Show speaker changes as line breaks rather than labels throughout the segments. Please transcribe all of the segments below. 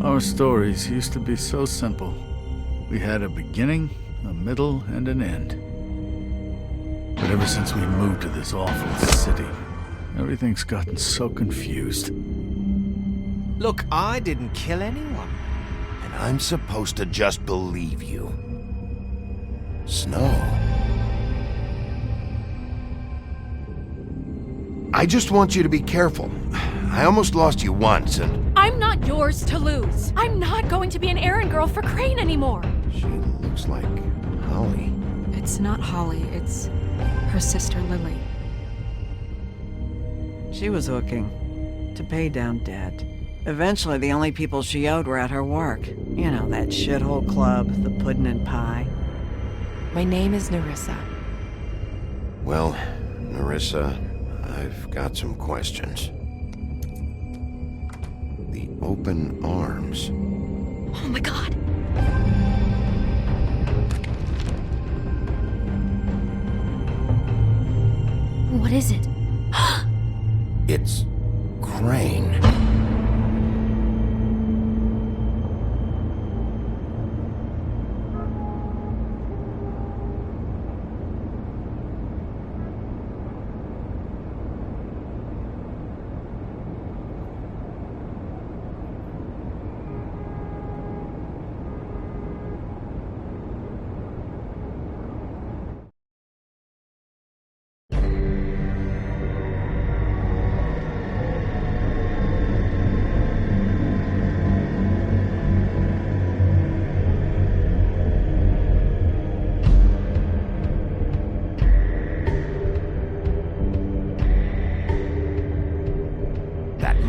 Our stories used to be so simple. We had a beginning, a middle, and an end. But ever since we moved to this awful city, everything's gotten so confused.
Look, I didn't kill anyone.
And I'm supposed to just believe you. Snow. I just want you to be careful. I almost lost you once, and...
I'm not yours to lose. I'm not going to be an errand girl for Crane anymore.
She looks like Holly.
It's not Holly, it's her sister Lily.
She was hooking to pay down debt. Eventually, the only people she owed were at her work. You know, that shithole club, the Puddin' and Pie.
My name is Nerissa.
Well, Nerissa, I've got some questions. The open arms.
Oh my god. What is it?
It's Crane.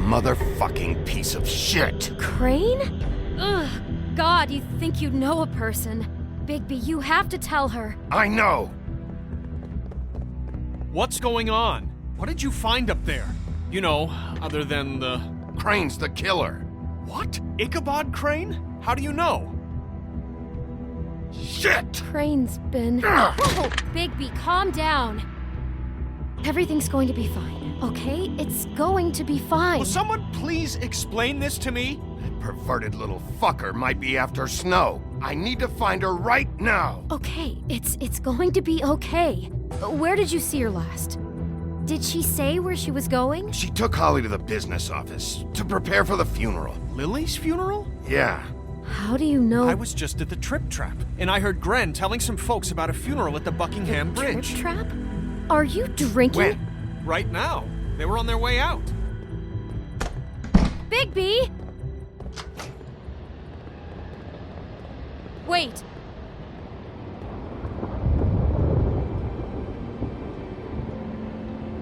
Motherfucking piece of shit!
Crane? Ugh. God, you think you know a person. Bigby, you have to tell her.
I know!
What's going on? What did you find up there? You know, other than the...
Crane's the killer.
What? Ichabod Crane? How do you know?
Shit!
Crane's been... Whoa! Bigby, calm down. Everything's going to be fine, okay? It's going to be fine.
Will someone please explain this to me?
That perverted little fucker might be after Snow. I need to find her right now.
Okay, it's going to be okay. Where did you see her last? Did she say where she was going?
She took Holly to the business office to prepare for the funeral.
Lily's funeral?
Yeah.
How do you know?
I was just at the Trip Trap, and I heard Gren telling some folks about a funeral at the Buckingham Bridge.
Trip Trap? Are you drinking?
When?
Right now. They were on their way out.
Bigby! Wait.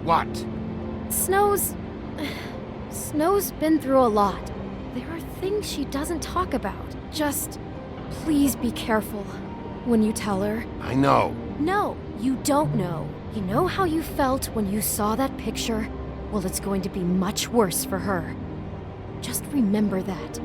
What?
Snow's been through a lot. There are things she doesn't talk about. Just please be careful when you tell her.
I know.
No, you don't know. You know how you felt when you saw that picture? Well, it's going to be much worse for her. Just remember that.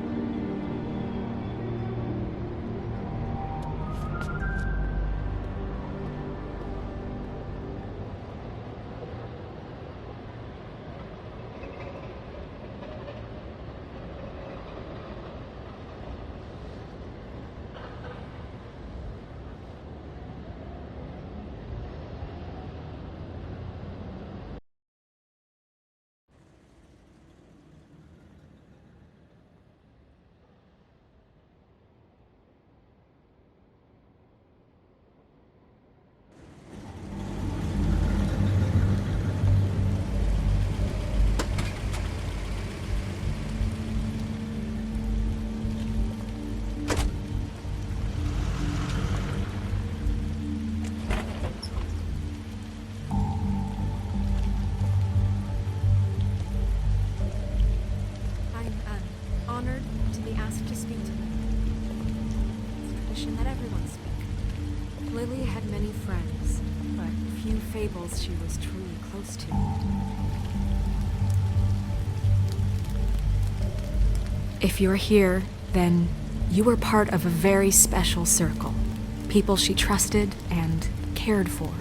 Honored to be asked to speak to them. It's tradition that everyone speak. Lily had many friends, but few fables she was truly close to. If you're here, then you were part of a very special circle. People she trusted and cared for.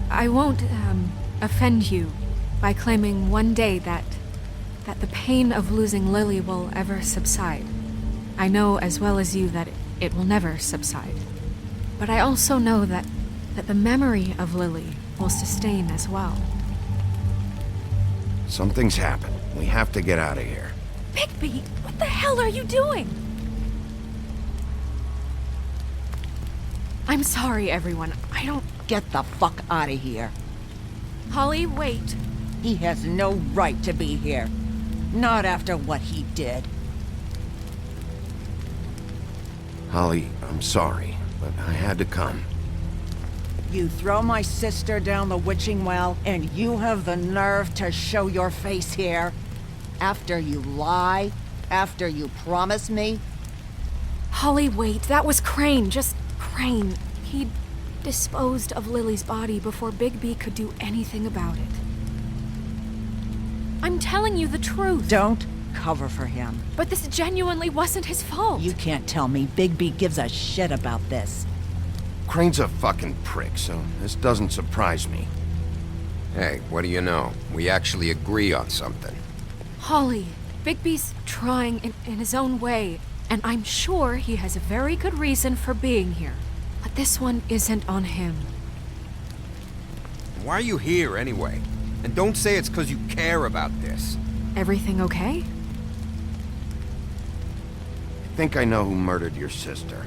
I won't, offend you. by claiming one day that the pain of losing Lily will ever subside. I know as well as you that it will never subside. But I also know that the memory of Lily will sustain as well.
Something's happened. We have to get out of here.
Bigby, what the hell are you doing? I'm sorry, everyone. I don't...
Get the fuck out of here.
Holly, wait.
He has no right to be here. Not after what he did.
Holly, I'm sorry, but I had to come.
You throw my sister down the witching well, and you have the nerve to show your face here? After you lie? After you promise me?
Holly, wait. That was Crane. Just Crane. He disposed of Lily's body before Bigby could do anything about it. I'm telling you the truth.
Don't cover for him.
But this genuinely wasn't his fault.
You can't tell me Bigby gives a shit about this.
Crane's a fucking prick, so this doesn't surprise me.
Hey, what do you know? We actually agree on something.
Holly, Bigby's trying in his own way, and I'm sure he has a very good reason for being here. But this one isn't on him.
Why are you here, anyway? And don't say it's because you care about this.
Everything okay?
I think I know who murdered your sister.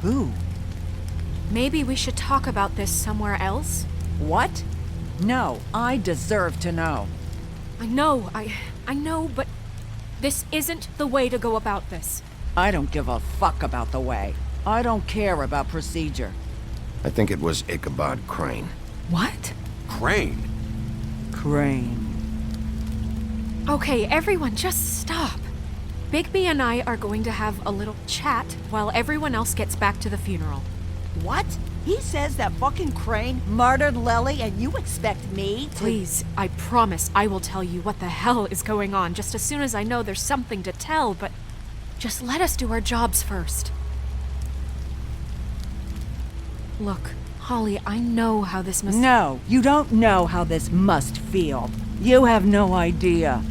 Who?
Maybe we should talk about this somewhere else?
What? No, I deserve to know.
I know, but this isn't the way to go about this.
I don't give a fuck about the way. I don't care about procedure.
I think it was Ichabod Crane.
What?
Crane?
Crane.
Okay, everyone, just stop. Bigby and I are going to have a little chat while everyone else gets back to the funeral.
What? He says that fucking Crane murdered Lily and you expect me to...
Please, I promise I will tell you what the hell is going on just as soon as I know there's something to tell, but just let us do our jobs first. Look, Holly, I know how this must...
No, you don't know how this must feel. You have no idea.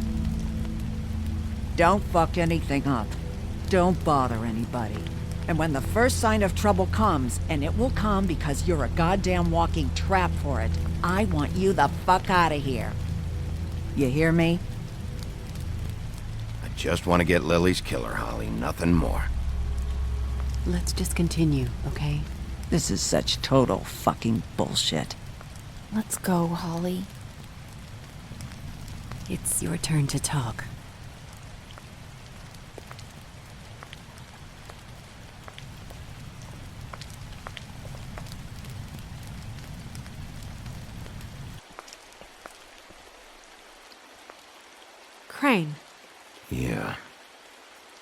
Don't fuck anything up. Don't bother anybody. And when the first sign of trouble comes, and it will come because you're a goddamn walking trap for it, I want you the fuck out of here. You hear me?
I just want to get Lily's killer, Holly, nothing more.
Let's just continue, okay?
This is such total fucking bullshit.
Let's go, Holly. It's your turn to talk.
Crane,
Yeah.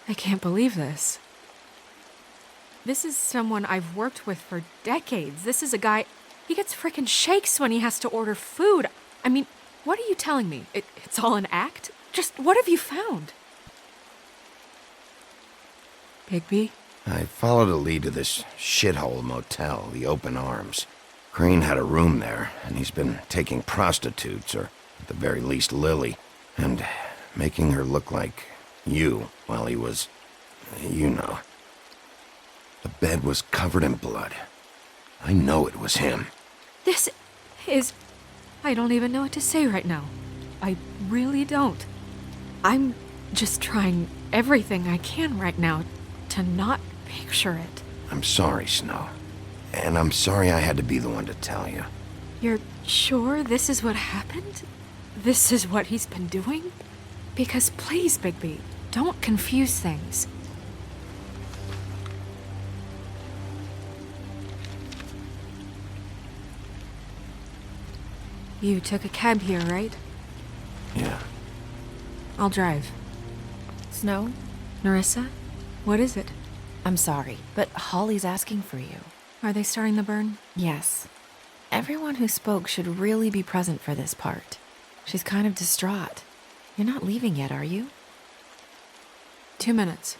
I can't believe this. This is someone I've worked with for decades. This is a guy... He gets frickin' shakes when he has to order food. I mean, what are you telling me? It's all an act? Just what have you found? Bigby?
I followed a lead to this shithole motel, the Open Arms. Crane had a room there, and he's been taking prostitutes, or at the very least Lily, and making her look like you while he was... you know. The bed was covered in blood. I know it was him.
This is... I don't even know what to say right now. I really don't. I'm just trying everything I can right now to not picture it.
I'm sorry, Snow. And I'm sorry I had to be the one to tell you.
You're sure this is what happened? This is what he's been doing? Because please, Bigby, don't confuse things. You took a cab here, right?
Yeah.
I'll drive.
Snow,
Nerissa? What is it?
I'm sorry, but Holly's asking for you.
Are they starting the burn?
Yes. Everyone who spoke should really be present for this part. She's kind of distraught. You're not leaving yet, are you?
2 minutes.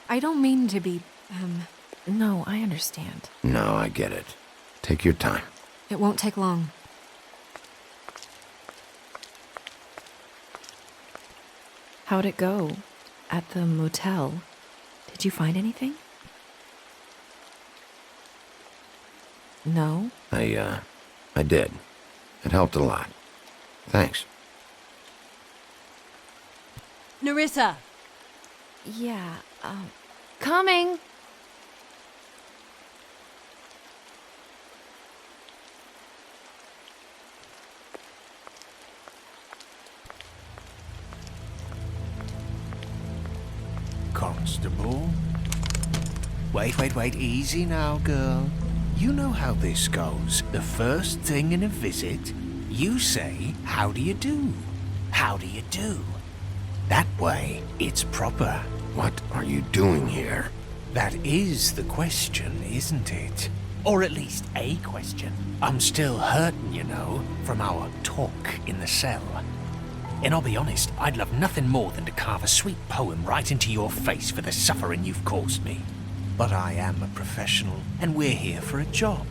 I don't mean to be,
No, I understand.
No, I get it. Take your time.
It won't take long.
How'd it go? At the motel? Did you find anything? No?
I did. It helped a lot. Thanks.
Nerissa!
Yeah, coming!
Constable? Wait, easy now, girl. You know how this goes. The first thing in a visit, you say, how do you do? How do you do? That way, it's proper.
What are you doing here?
That is the question, isn't it? Or at least a question. I'm still hurting, you know, from our talk in the cell. And I'll be honest, I'd love nothing more than to carve a sweet poem right into your face for the suffering you've caused me. But I am a professional, and we're here for a job.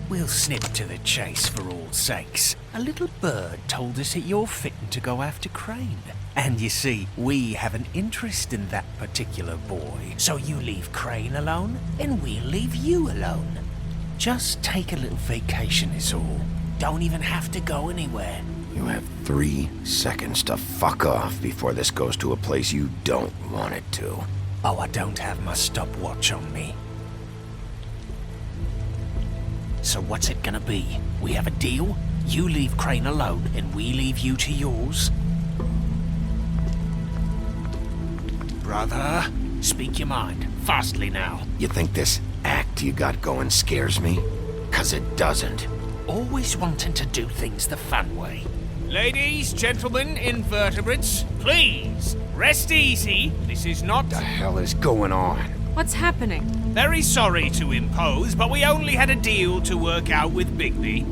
We'll snip to the chase for all sakes. A little bird told us that you're fitting to go after Crane. And you see, we have an interest in that particular boy. So you leave Crane alone, and we'll leave you alone. Just take a little vacation is all. Don't even have to go anywhere.
You have 3 seconds to fuck off before this goes to a place you don't want it to.
Oh, I don't have my stopwatch on me. So what's it gonna be? We have a deal? You leave Crane alone, and we leave you to yours? Brother, speak your mind. Fastly now.
You think this act you got going scares me? 'Cause it doesn't.
Always wanting to do things the fun way. Ladies, gentlemen, invertebrates, please, rest easy. This is not...
What the hell is going on?
What's happening?
Very sorry to impose, but we only had a deal to work out with Bigby.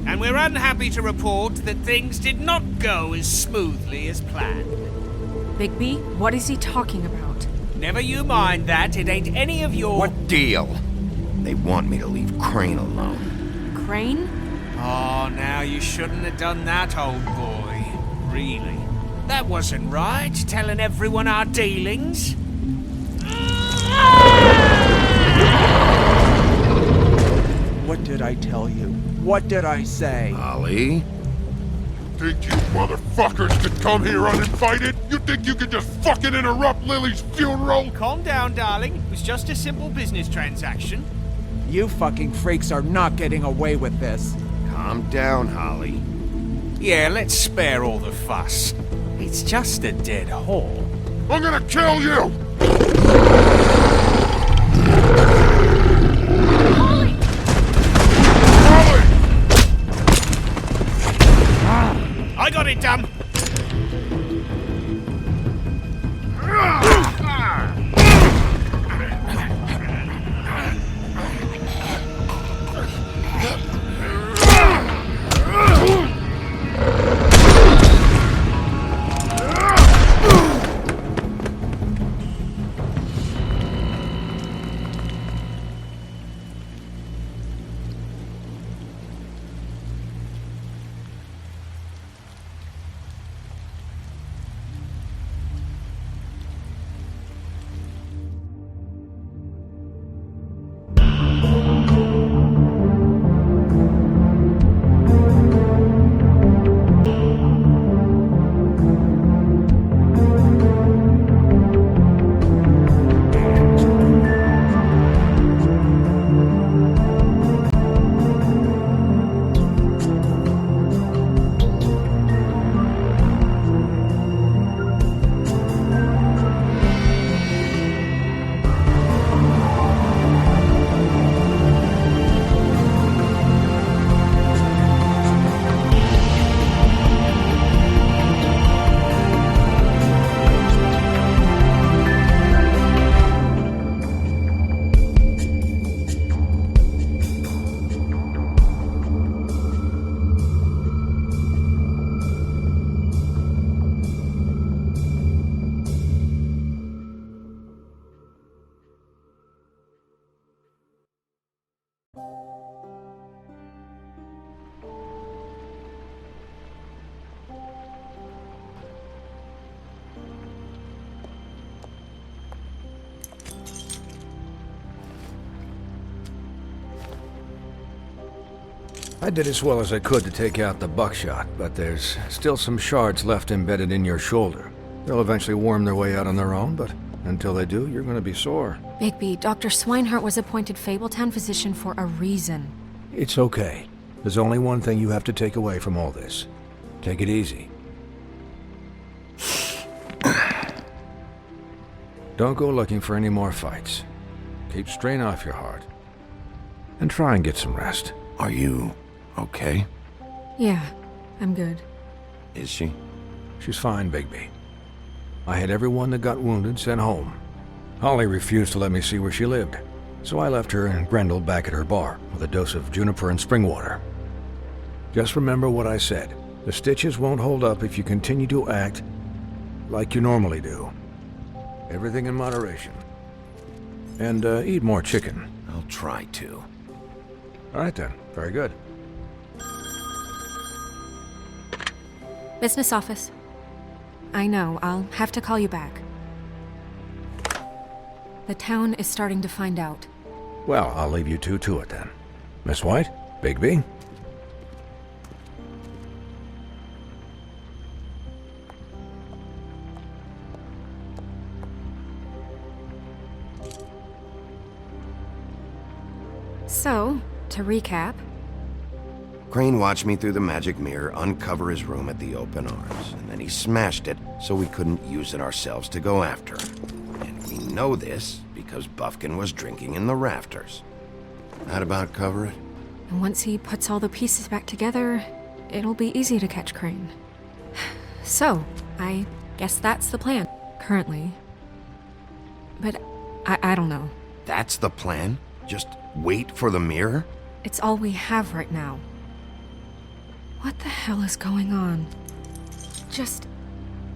And we're unhappy to report that things did not go as smoothly as planned.
Bigby, what is he talking about?
Never you mind that, it ain't any of your...
What deal? They want me to leave Crane alone.
Crane?
Oh, now you shouldn't have done that, old boy. Really. That wasn't right, telling everyone our dealings.
What did I tell you? What did I say?
Holly?
Think you motherfuckers could come here uninvited? You think you could just fucking interrupt Lily's funeral?
Calm down, darling. It was just a simple business transaction.
You fucking freaks are not getting away with this.
Calm down, Holly.
Yeah, let's spare all the fuss. It's just a dead whore.
I'm gonna kill you!
Holly!
I got it, damn!
I did as well as I could to take out the buckshot, but there's still some shards left embedded in your shoulder. They'll eventually worm their way out on their own, but until they do, you're gonna be sore.
Bigby, Dr. Swinehart was appointed Fabletown physician for a reason.
It's okay. There's only one thing you have to take away from all this. Take it easy. Don't go looking for any more fights. Keep strain off your heart. And try and get some rest.
Are you okay?
Yeah, I'm good.
Is she?
She's fine, Bigby. I had everyone that got wounded sent home. Holly refused to let me see where she lived, so I left her and Grendel back at her bar with a dose of juniper and spring water. Just remember what I said. The stitches won't hold up if you continue to act like you normally do. Everything in moderation. And eat more chicken.
I'll try to.
All right then. Very good.
Business office. I know, I'll have to call you back. The town is starting to find out.
Well, I'll leave you two to it then. Miss White, Bigby.
So, to recap,
Crane watched me through the magic mirror uncover his room at the open arms, and then he smashed it so we couldn't use it ourselves to go after him. And we know this because Buffkin was drinking in the rafters. That about cover it?
and once he puts all the pieces back together, it'll be easy to catch Crane. So, I guess that's the plan, currently. But I don't know.
That's the plan? Just wait for the mirror?
It's all we have right now. What the hell is going on?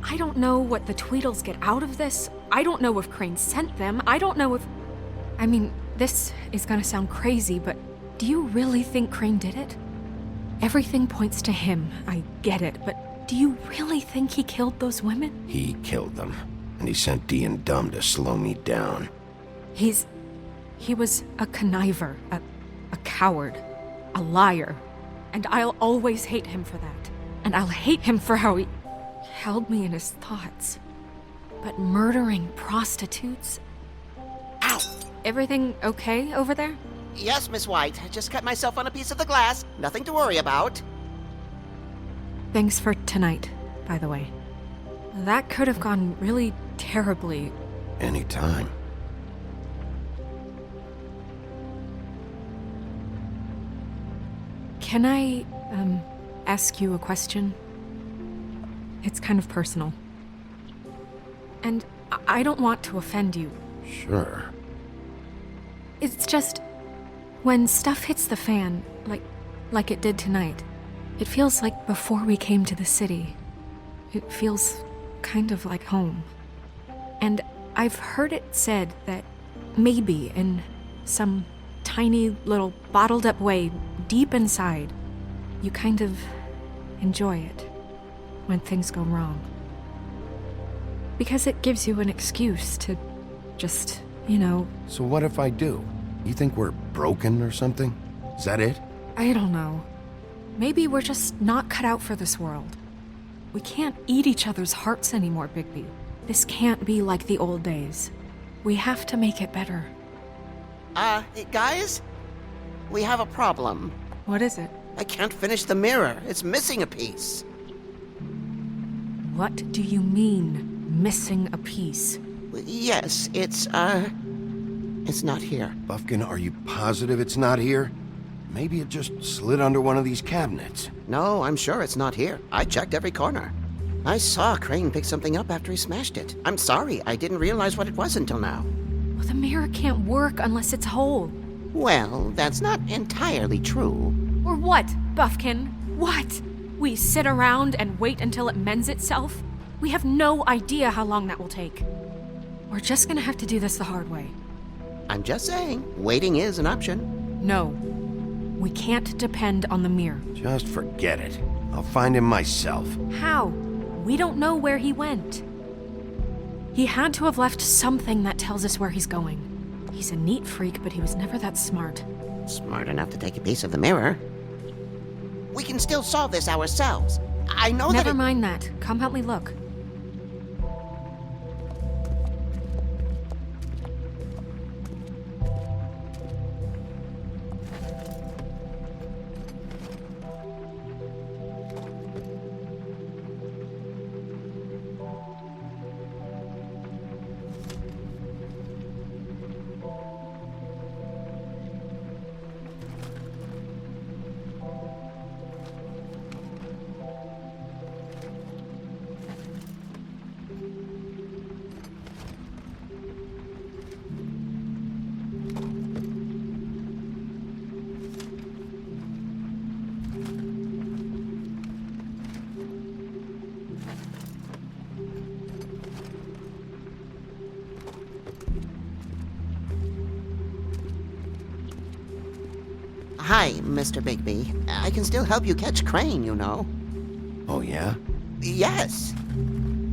I don't know what the Tweedles get out of this. I don't know if Crane sent them. I don't know if... I mean, this is gonna sound crazy, but do you really think Crane did it? Everything points to him, I get it, but do you really think he killed those women?
He killed them, and he sent Dee and Dumb to slow me down.
He was a conniver, a coward, a liar, and I'll always hate him for that. And I'll hate him for how he held me in his thoughts. But murdering prostitutes?
Ow!
Everything okay over there?
Yes, Miss White. I just cut myself on a piece of the glass. Nothing to worry about.
Thanks for tonight, by the way. That could have gone really terribly.
Anytime.
Can I, ask you a question? It's kind of personal. And I don't want to offend you.
Sure.
It's just, when stuff hits the fan, like it did tonight, it feels like before we came to the city. It feels kind of like home. And I've heard it said that maybe in some tiny little bottled up way deep inside, you kind of enjoy it when things go wrong. Because it gives you an excuse to just,
So what if I do? You think we're broken or something? Is that it?
I don't know. Maybe we're just not cut out for this world. We can't eat each other's hearts anymore, Bigby. This can't be like the old days. We have to make it better.
Guys? We have a problem.
What is it?
I can't finish the mirror. It's missing a piece.
What do you mean, missing a piece?
Yes, it's not here.
Buffkin, are you positive it's not here? Maybe it just slid under one of these cabinets.
No, I'm sure it's not here. I checked every corner. I saw Crane pick something up after he smashed it. I'm sorry, I didn't realize what it was until now.
Well, the mirror can't work unless it's whole.
Well, that's not entirely true.
Or what, Buffkin? What? We sit around and wait until it mends itself? We have no idea how long that will take. We're just gonna have to do this the hard way.
I'm just saying, waiting is an option.
No. We can't depend on the mirror.
Just forget it. I'll find him myself.
How? We don't know where he went. He had to have left something that tells us where he's going. He's a neat freak, but he was never that smart.
Smart enough to take a piece of the mirror. We can still solve this ourselves. I know
Never
that
mind that. Come help me look.
Hi, Mr. Bigby. I can still help you catch Crane, you know.
Oh, yeah?
Yes.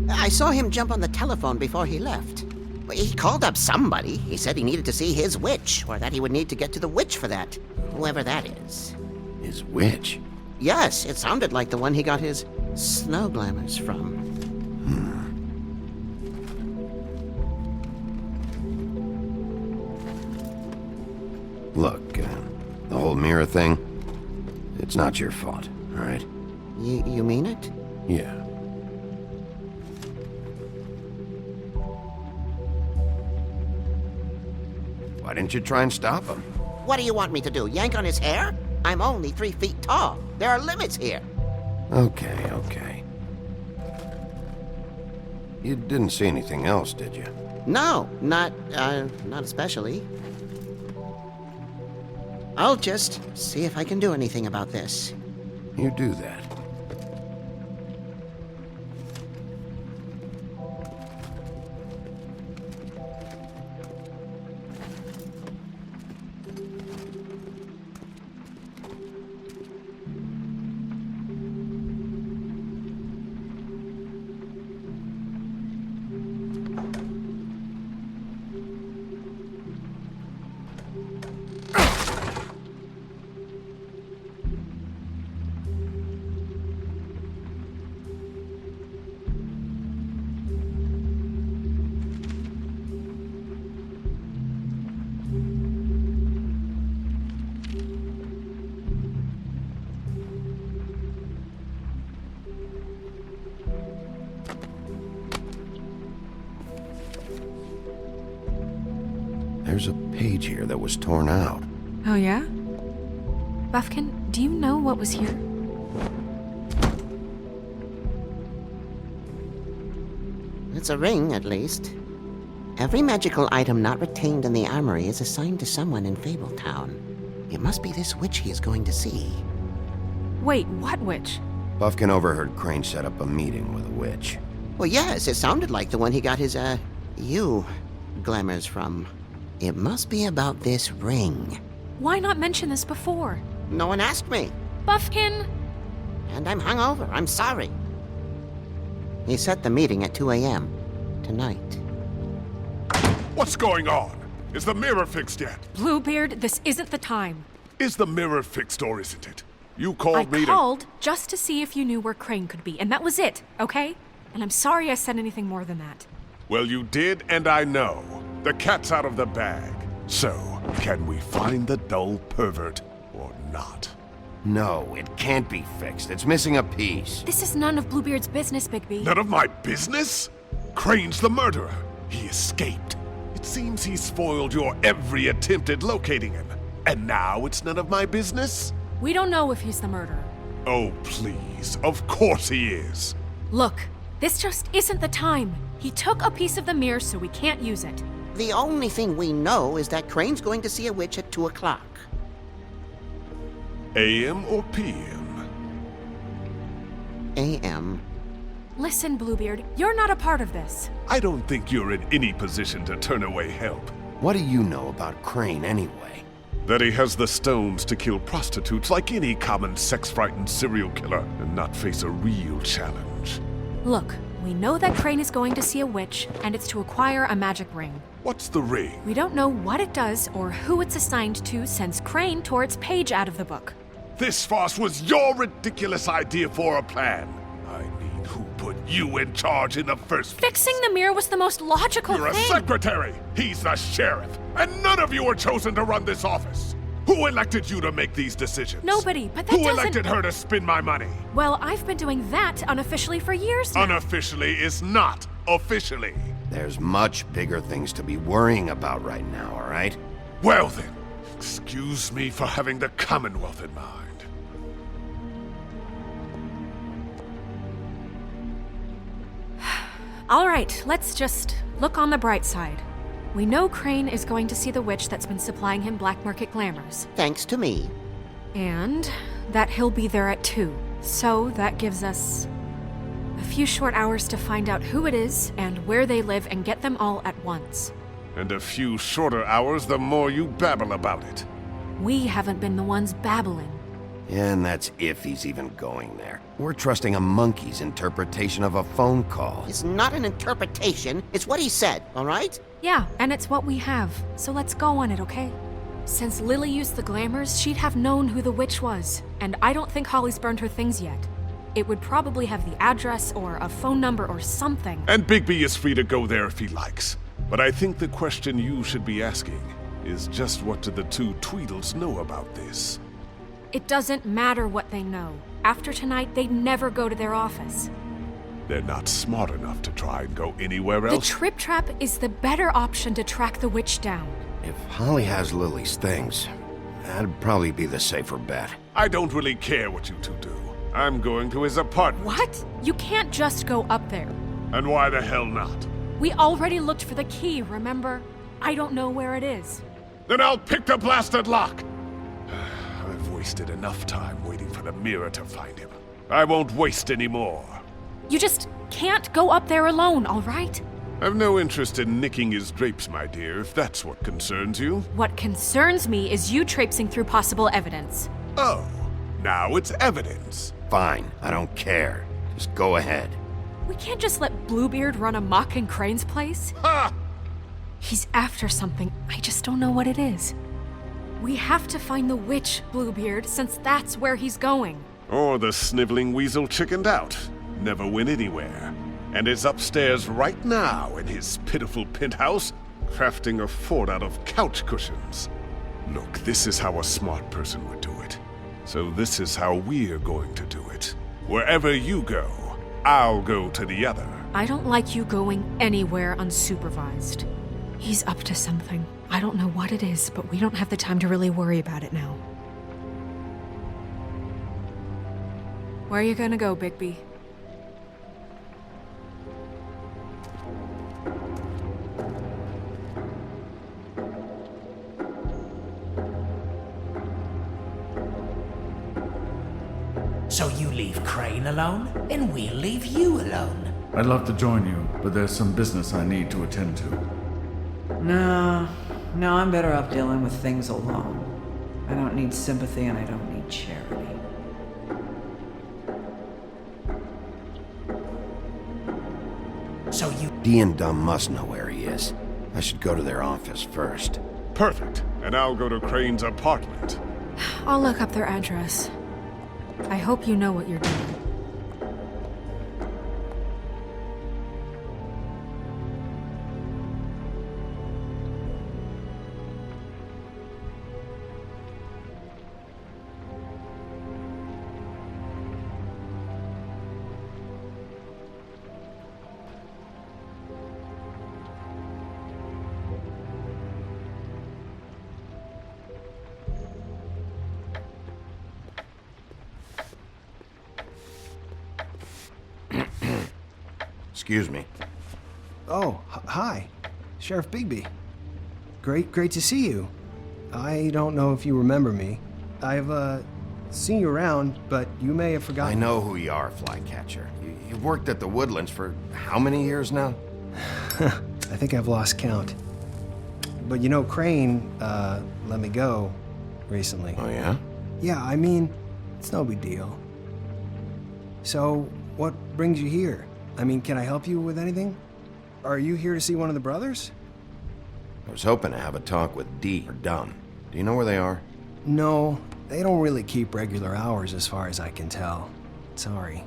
I saw him jump on the telephone before he left. He called up somebody. He said he needed to see his witch, or that he would need to get to the witch for that. Whoever that is.
His witch?
Yes, it sounded like the one he got his snow glamours from.
Look, the whole mirror thing, it's not your fault, all right?
You mean it?
Yeah. Why didn't you try and stop him?
What do you want me to do, yank on his hair? I'm only 3 feet tall. There are limits here.
Okay, okay. You didn't see anything else, did you?
No, not especially. I'll just see if I can do anything about this.
You do that. There's a page here that was torn out.
Oh, yeah? Buffkin, do you know what was here?
It's a ring, at least. Every magical item not retained in the armory is assigned to someone in Fabletown. It must be this witch he is going to see.
Wait, what witch?
Buffkin overheard Crane set up a meeting with a witch.
Well, yes, it sounded like the one he got his, glamours from. It must be about this ring.
Why not mention this before?
No one asked me.
Buffkin!
And I'm hungover. I'm sorry. He set the meeting at 2 a.m. tonight.
What's going on? Is the mirror fixed yet?
Bluebeard, this isn't the time.
Is the mirror fixed or isn't it? You called me
I called just to see if you knew where Crane could be, and that was it, okay? And I'm sorry I said anything more than that.
Well, you did, and I know. The cat's out of the bag. So, can we find the dull pervert or not?
No, it can't be fixed. It's missing a piece.
This is none of Bluebeard's business, Bigby.
None of my business? Crane's the murderer. He escaped. It seems he spoiled your every attempt at locating him. And now it's none of my business?
We don't know if he's the murderer.
Oh, please. Of course he is.
Look, this just isn't the time. He took a piece of the mirror, so we can't use it.
The only thing we know is that Crane's going to see a witch at 2 o'clock.
AM or PM?
AM.
Listen, Bluebeard, you're not a part of this.
I don't think you're in any position to turn away help.
What do you know about Crane anyway?
That he has the stones to kill prostitutes like any common sex-frightened serial killer and not face a real challenge.
Look, we know that Crane is going to see a witch, and it's to acquire a magic ring.
What's the ring?
We don't know what it does or who it's assigned to since Crane tore its page out of the book.
This farce was your ridiculous idea for a plan. I mean, who put you in charge in the first place?
Fixing the mirror was the most logical
You're
thing.
a secretary. He's the sheriff. And none of you were chosen to run this office. Who elected you to make these decisions?
Nobody, but that
Who
doesn't...
elected her to spend my money?
Well, I've been doing that unofficially for years now.
Unofficially is not officially.
There's much bigger things to be worrying about right now, all right?
Well then, excuse me for having the Commonwealth in mind.
All right, let's just look on the bright side. We know Crane is going to see the witch that's been supplying him black market glamours.
Thanks to me.
And that he'll be there at 2. So that gives us a few short hours to find out who it is and where they live and get them all at once.
And a few shorter hours the more you babble about it.
We haven't been the ones babbling.
Yeah, and that's if he's even going there. We're trusting a monkey's interpretation of a phone call.
It's not an interpretation, it's what he said, all right?
Yeah, and it's what we have, so let's go on it, okay? Since Lily used the glamours, she'd have known who the witch was, and I don't think Holly's burned her things yet. It would probably have the address or a phone number or something.
And Bigby is free to go there if he likes. But I think the question you should be asking is just what do the two Tweedles know about this?
It doesn't matter what they know. After tonight, they'd never go to their office.
They're not smart enough to try and go anywhere else.
The Trip Trap is the better option to track the witch down.
If Holly has Lily's things, that'd probably be the safer bet.
I don't really care what you two do. I'm going to his apartment.
What? You can't just go up there.
And why the hell not?
We already looked for the key, remember? I don't know where it is.
Then I'll pick the blasted lock! I've wasted enough time waiting for the mirror to find him. I won't waste any more.
You just can't go up there alone, all right?
I've no interest in nicking his drapes, my dear, if that's what concerns you.
What concerns me is you traipsing through possible evidence.
Oh, now it's evidence.
Fine, I don't care. Just go ahead.
We can't just let Bluebeard run amok in Crane's place.
Ha!
He's after something, I just don't know what it is. We have to find the witch, Bluebeard, since that's where he's going.
Or the sniveling weasel chickened out. Never went anywhere. And is upstairs right now in his pitiful penthouse, crafting a fort out of couch cushions. Look, this is how a smart person would do it. So this is how we're going to do it. Wherever you go, I'll go to the other.
I don't like you going anywhere unsupervised. He's up to something. I don't know what it is, but we don't have the time to really worry about it now. Where are you gonna go, Bigby?
So you leave Crane alone, and we'll leave you alone.
I'd love to join you, but there's some business I need to attend to.
No, I'm better off dealing with things alone. I don't need sympathy and I don't need charity.
So you...
Dee and Dumb must know where he is. I should go to their office first.
Perfect. And I'll go to Crane's apartment.
I'll look up their address. I hope you know what you're doing.
Excuse me.
Oh, hi. Sheriff Bigby. Great to see you. I don't know if you remember me. I've, seen you around, but you may have forgotten.
I know who you are, Flycatcher. You've worked at the Woodlands for how many years now?
I think I've lost count. But you know, Crane, let me go recently.
Oh, yeah?
Yeah, I mean, it's no big deal. So, what brings you here? I mean, can I help you with anything? Are you here to see one of the brothers?
I was hoping to have a talk with Dee or Dumb. Do you know where they are?
No, They don't really keep regular hours as far as I can tell. Sorry.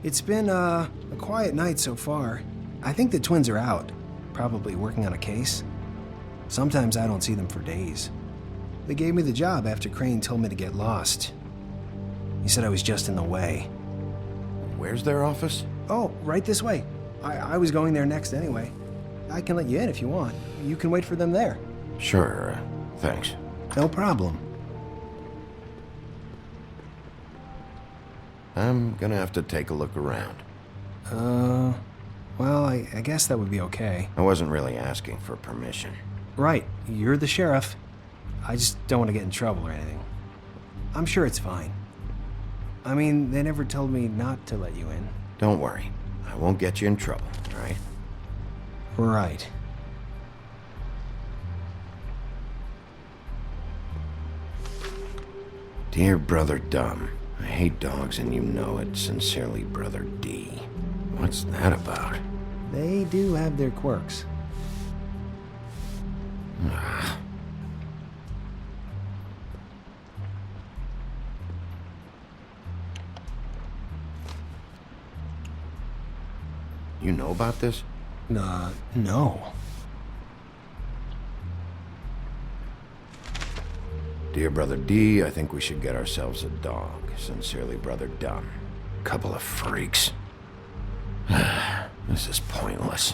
It's been, a quiet night so far. I think the twins are out, probably working on a case. Sometimes I don't see them for days. They gave me the job after Crane told me to get lost. He said I was just in the way.
Where's their office?
Oh, right this way. I was going there next anyway. I can let you in if you want. You can wait for them there.
Sure, thanks.
No problem.
I'm gonna have to take a look around.
Well, I guess that would be okay.
I wasn't really asking for permission.
Right, you're the sheriff. I just don't want to get in trouble or anything. I'm sure it's fine. I mean, they never told me not to let you in.
Don't worry. I won't get you in trouble, all right?
Right.
Dear Brother Dumb, I hate dogs and you know it. Sincerely, Brother D. What's that about?
They do have their quirks.
Ah. You know about this?
No.
Dear Brother D, I think we should get ourselves a dog. Sincerely, Brother Dumb. Couple of freaks. This is pointless.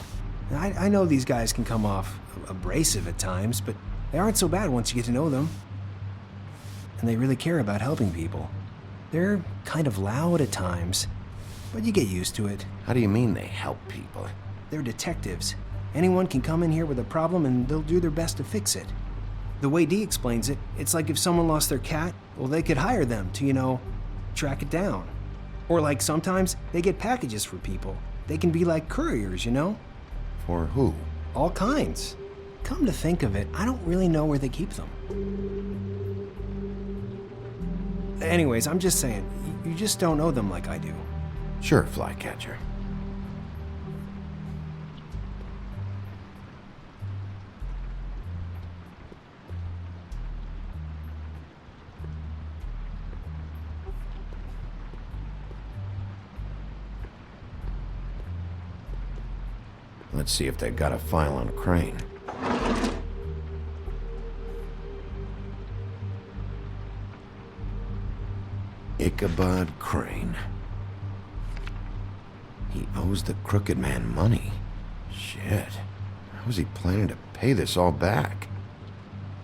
I know these guys can come off abrasive at times, but they aren't so bad once you get to know them. And they really care about helping people. They're kind of loud at times, but you get used to it.
How do you mean they help people?
They're detectives. Anyone can come in here with a problem and they'll do their best to fix it. The way Dee explains it, it's like if someone lost their cat, well, they could hire them to, track it down. Or like sometimes they get packages for people. They can be like couriers,
For who?
All kinds. Come to think of it, I don't really know where they keep them. Anyways, I'm just saying, you just don't know them like I do.
Sure, Flycatcher. Let's see if they got a file on Crane. Ichabod Crane. He owes the Crooked Man money. Shit. How was he planning to pay this all back?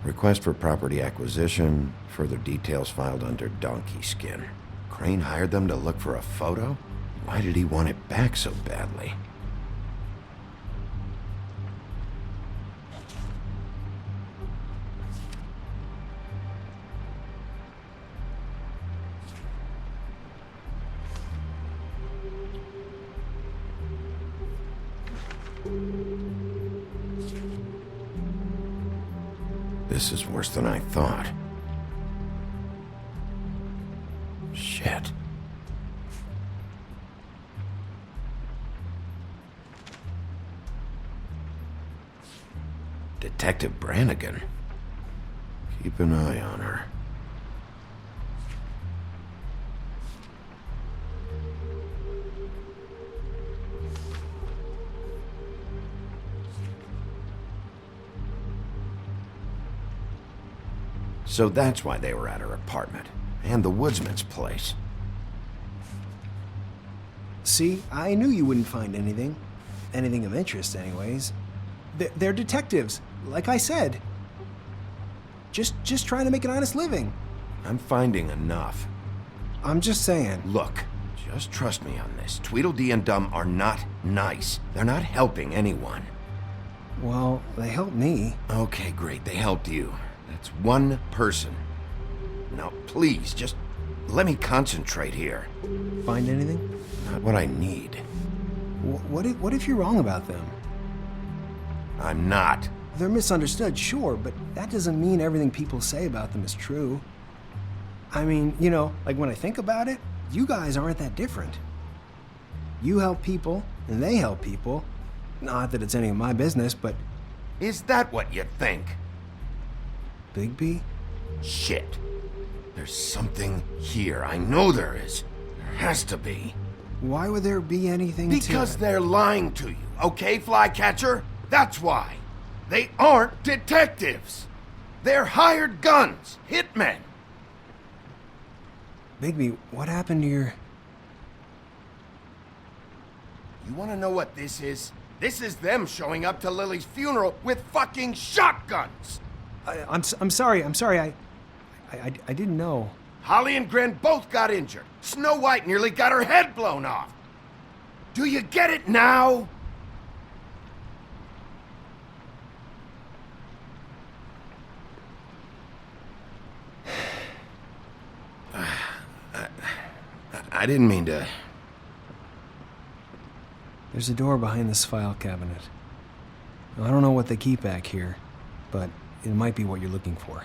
Request for property acquisition. Further details filed under Donkey Skin. Crane hired them to look for a photo? Why did he want it back so badly? This is worse than I thought. Shit. Detective Brannigan. Keep an eye on her. So that's why they were at her apartment. And the woodsman's place.
See, I knew you wouldn't find anything. Anything of interest, anyways. They're detectives, like I said. Just trying to make an honest living.
I'm finding enough.
I'm just saying.
Look, just trust me on this. Tweedledee and Dumb are not nice. They're not helping anyone.
Well, they helped me.
Okay, great. They helped you. That's one person. Now, please, just let me concentrate here.
Find anything?
Not what I need.
What if you're wrong about them?
I'm not.
They're misunderstood, sure, but that doesn't mean everything people say about them is true. I mean, like when I think about it, you guys aren't that different. You help people, and they help people. Not that it's any of my business, but...
Is that what you think?
Bigby?
Shit. There's something here. I know there is. There has to be.
Why would there be anything
Because they're lying to you, okay, Flycatcher? That's why. They aren't detectives. They're hired guns, hitmen.
Bigby, what happened to your...
You want to know what this is? This is them showing up to Lily's funeral with fucking shotguns.
I'm sorry. I didn't know.
Holly and Gren both got injured. Snow White nearly got her head blown off. Do you get it now? I didn't mean to...
There's a door behind this file cabinet. I don't know what they keep back here, but it might be what you're looking for.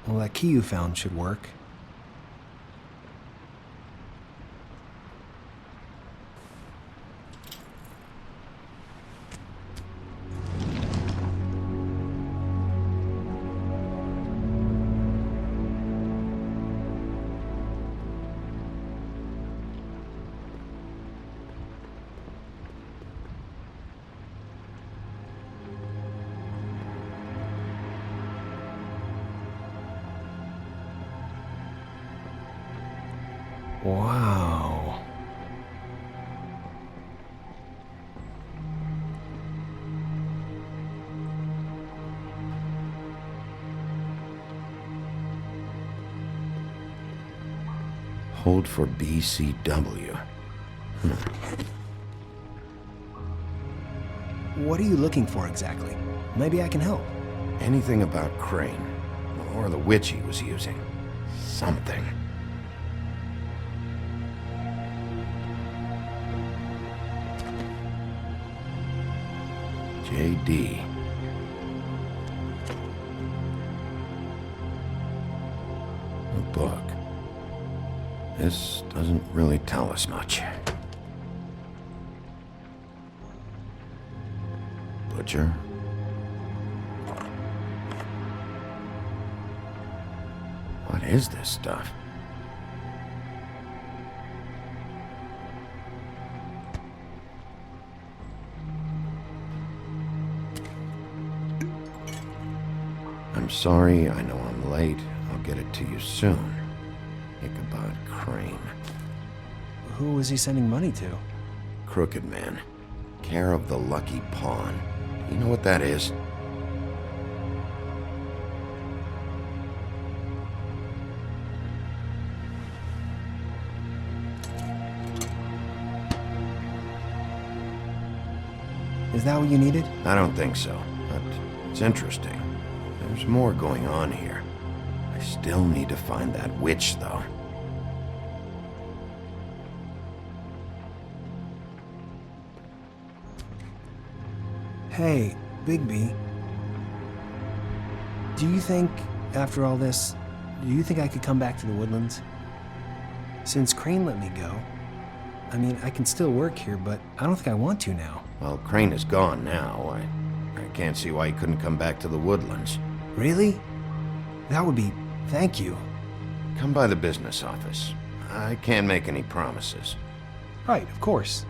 Well, that key you found should work. Wow.
Hold for BCW.
What are you looking for exactly? Maybe I can help.
Anything about Crane, or the witch he was using. Something. JD. A book. This doesn't really tell us much. Butcher. What is this stuff? I'm sorry, I know I'm late. I'll get it to you soon. Ichabod Crane.
Who was he sending money to?
Crooked Man. Care of the Lucky Pawn. You know what that is?
Is that what you needed?
I don't think so, but it's interesting. There's more going on here. I still need to find that witch, though.
Hey, Bigby. Do you think, after all this, do you think I could come back to the Woodlands? Since Crane let me go, I mean, I can still work here, but I don't think I want to now.
Well, Crane is gone now. I can't see why he couldn't come back to the Woodlands.
Really? That would be... thank you.
Come by the business office. I can't make any promises.
Right, of course.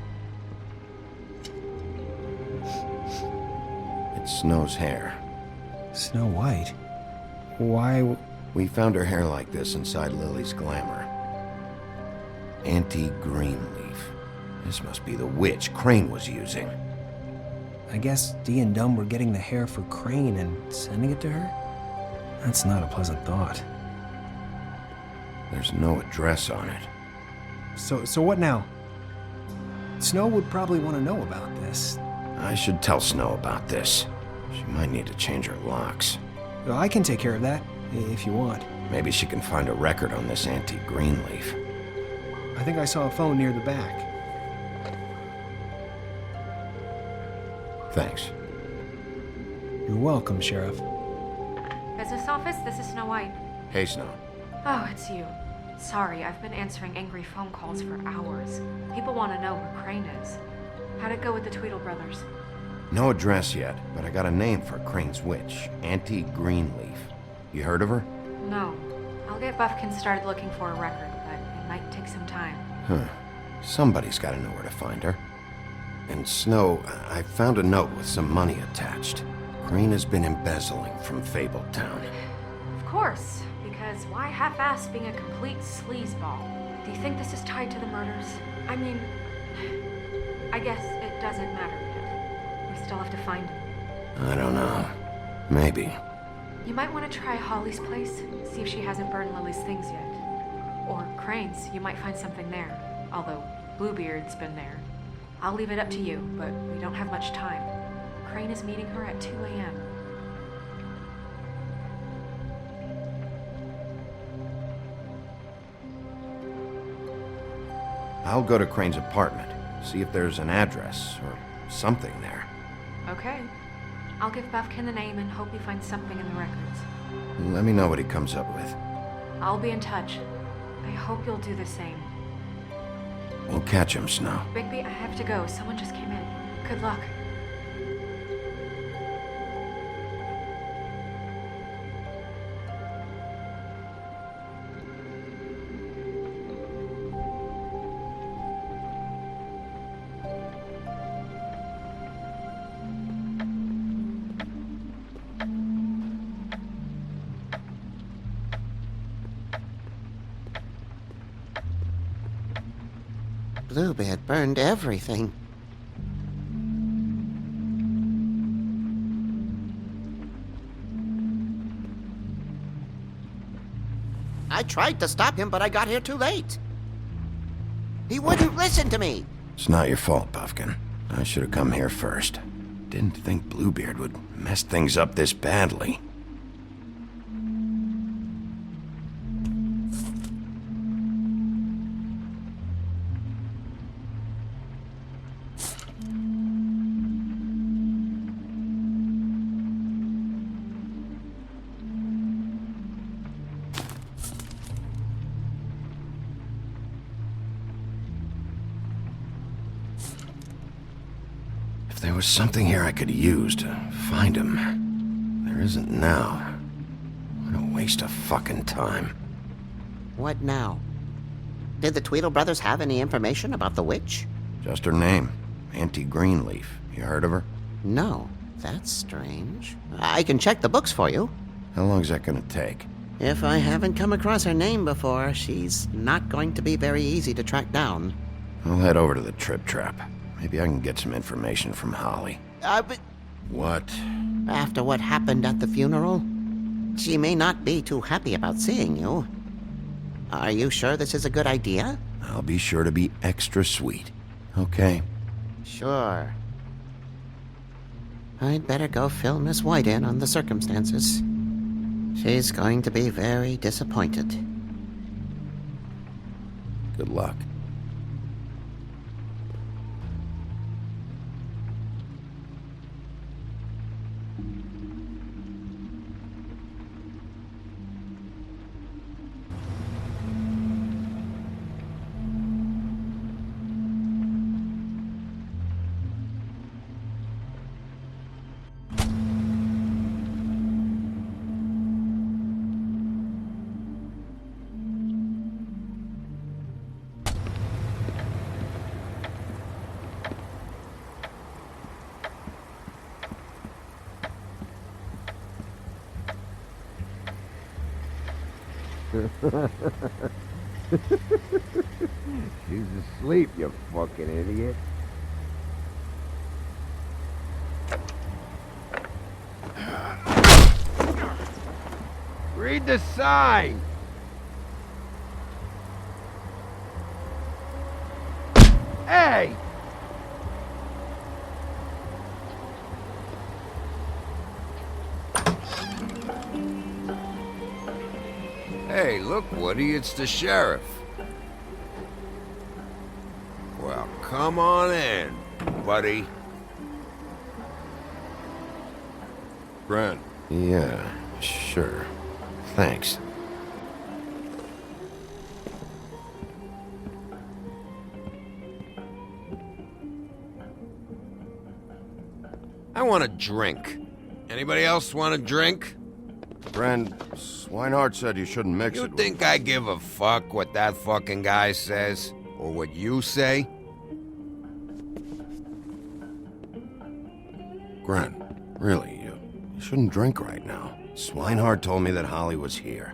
It's Snow's hair.
Snow White? Why...
We found her hair like this inside Lily's glamour. Auntie Greenleaf. This must be the witch Crane was using.
I guess Dee and Dumb were getting the hair for Crane and sending it to her? That's not a pleasant thought.
There's no address on it.
So what now? Snow would probably want to know about this.
I should tell Snow about this. She might need to change her locks.
Well, I can take care of that, if you want.
Maybe she can find a record on this Auntie Greenleaf.
I think I saw a phone near the back.
Thanks.
You're welcome, Sheriff.
Business office, this is Snow White.
Hey, Snow.
Oh, it's you. Sorry, I've been answering angry phone calls for hours. People want to know where Crane is. How'd it go with the Tweedle brothers?
No address yet, but I got a name for Crane's witch, Auntie Greenleaf. You heard of her?
No. I'll get Buffkin started looking for a record, but it might take some time.
Huh. Somebody's got to know where to find her. And Snow, I found a note with some money attached. Crane has been embezzling from Fabletown.
Of course, because why half-ass being a complete sleazeball? Do you think this is tied to the murders? I mean, I guess it doesn't matter yet. We still have to find him.
I don't know. Maybe.
You might want to try Holly's place, see if she hasn't burned Lily's things yet. Or Crane's, you might find something there. Although Bluebeard's been there. I'll leave it up to you, but we don't have much time. Crane is meeting her at 2 a.m.
I'll go to Crane's apartment, see if there's an address or something there.
Okay. I'll give Buffkin the name and hope he finds something in the records.
Let me know what he comes up with.
I'll be in touch. I hope you'll do the same.
We'll catch him, Snow.
Bigby, I have to go. Someone just came in. Good luck.
Bluebeard burned everything. I tried to stop him, but I got here too late. He wouldn't listen to me.
It's not your fault, Buffkin. I should have come here first. Didn't think Bluebeard would mess things up this badly. There was something here I could use to find him. There isn't now. What a waste of fucking time.
What now? Did the Tweedle brothers have any information about the witch?
Just her name. Auntie Greenleaf. You heard of her?
No. That's strange. I can check the books for you.
How long's that gonna take?
If I haven't come across her name before, she's not going to be very easy to track down.
I'll head over to the Trip Trap. Maybe I can get some information from Holly.
But...
What?
After what happened at the funeral, she may not be too happy about seeing you. Are you sure this is a good idea?
I'll be sure to be extra sweet. Okay.
Sure. I'd better go fill Miss White in on the circumstances. She's going to be very disappointed.
Good luck.
She's asleep, you fucking idiot. Read the sign! Hey!
Hey, look, Woody, it's the sheriff. Well, come on in, buddy.
Brent. Yeah, sure. Thanks.
I want a drink. Anybody else want a drink?
Friend, Swinehart said you shouldn't mix it
You
with...
think I give a fuck what that fucking guy says? Or what you say?
Gren, really, you shouldn't drink right now. Swinehart told me that Holly was here.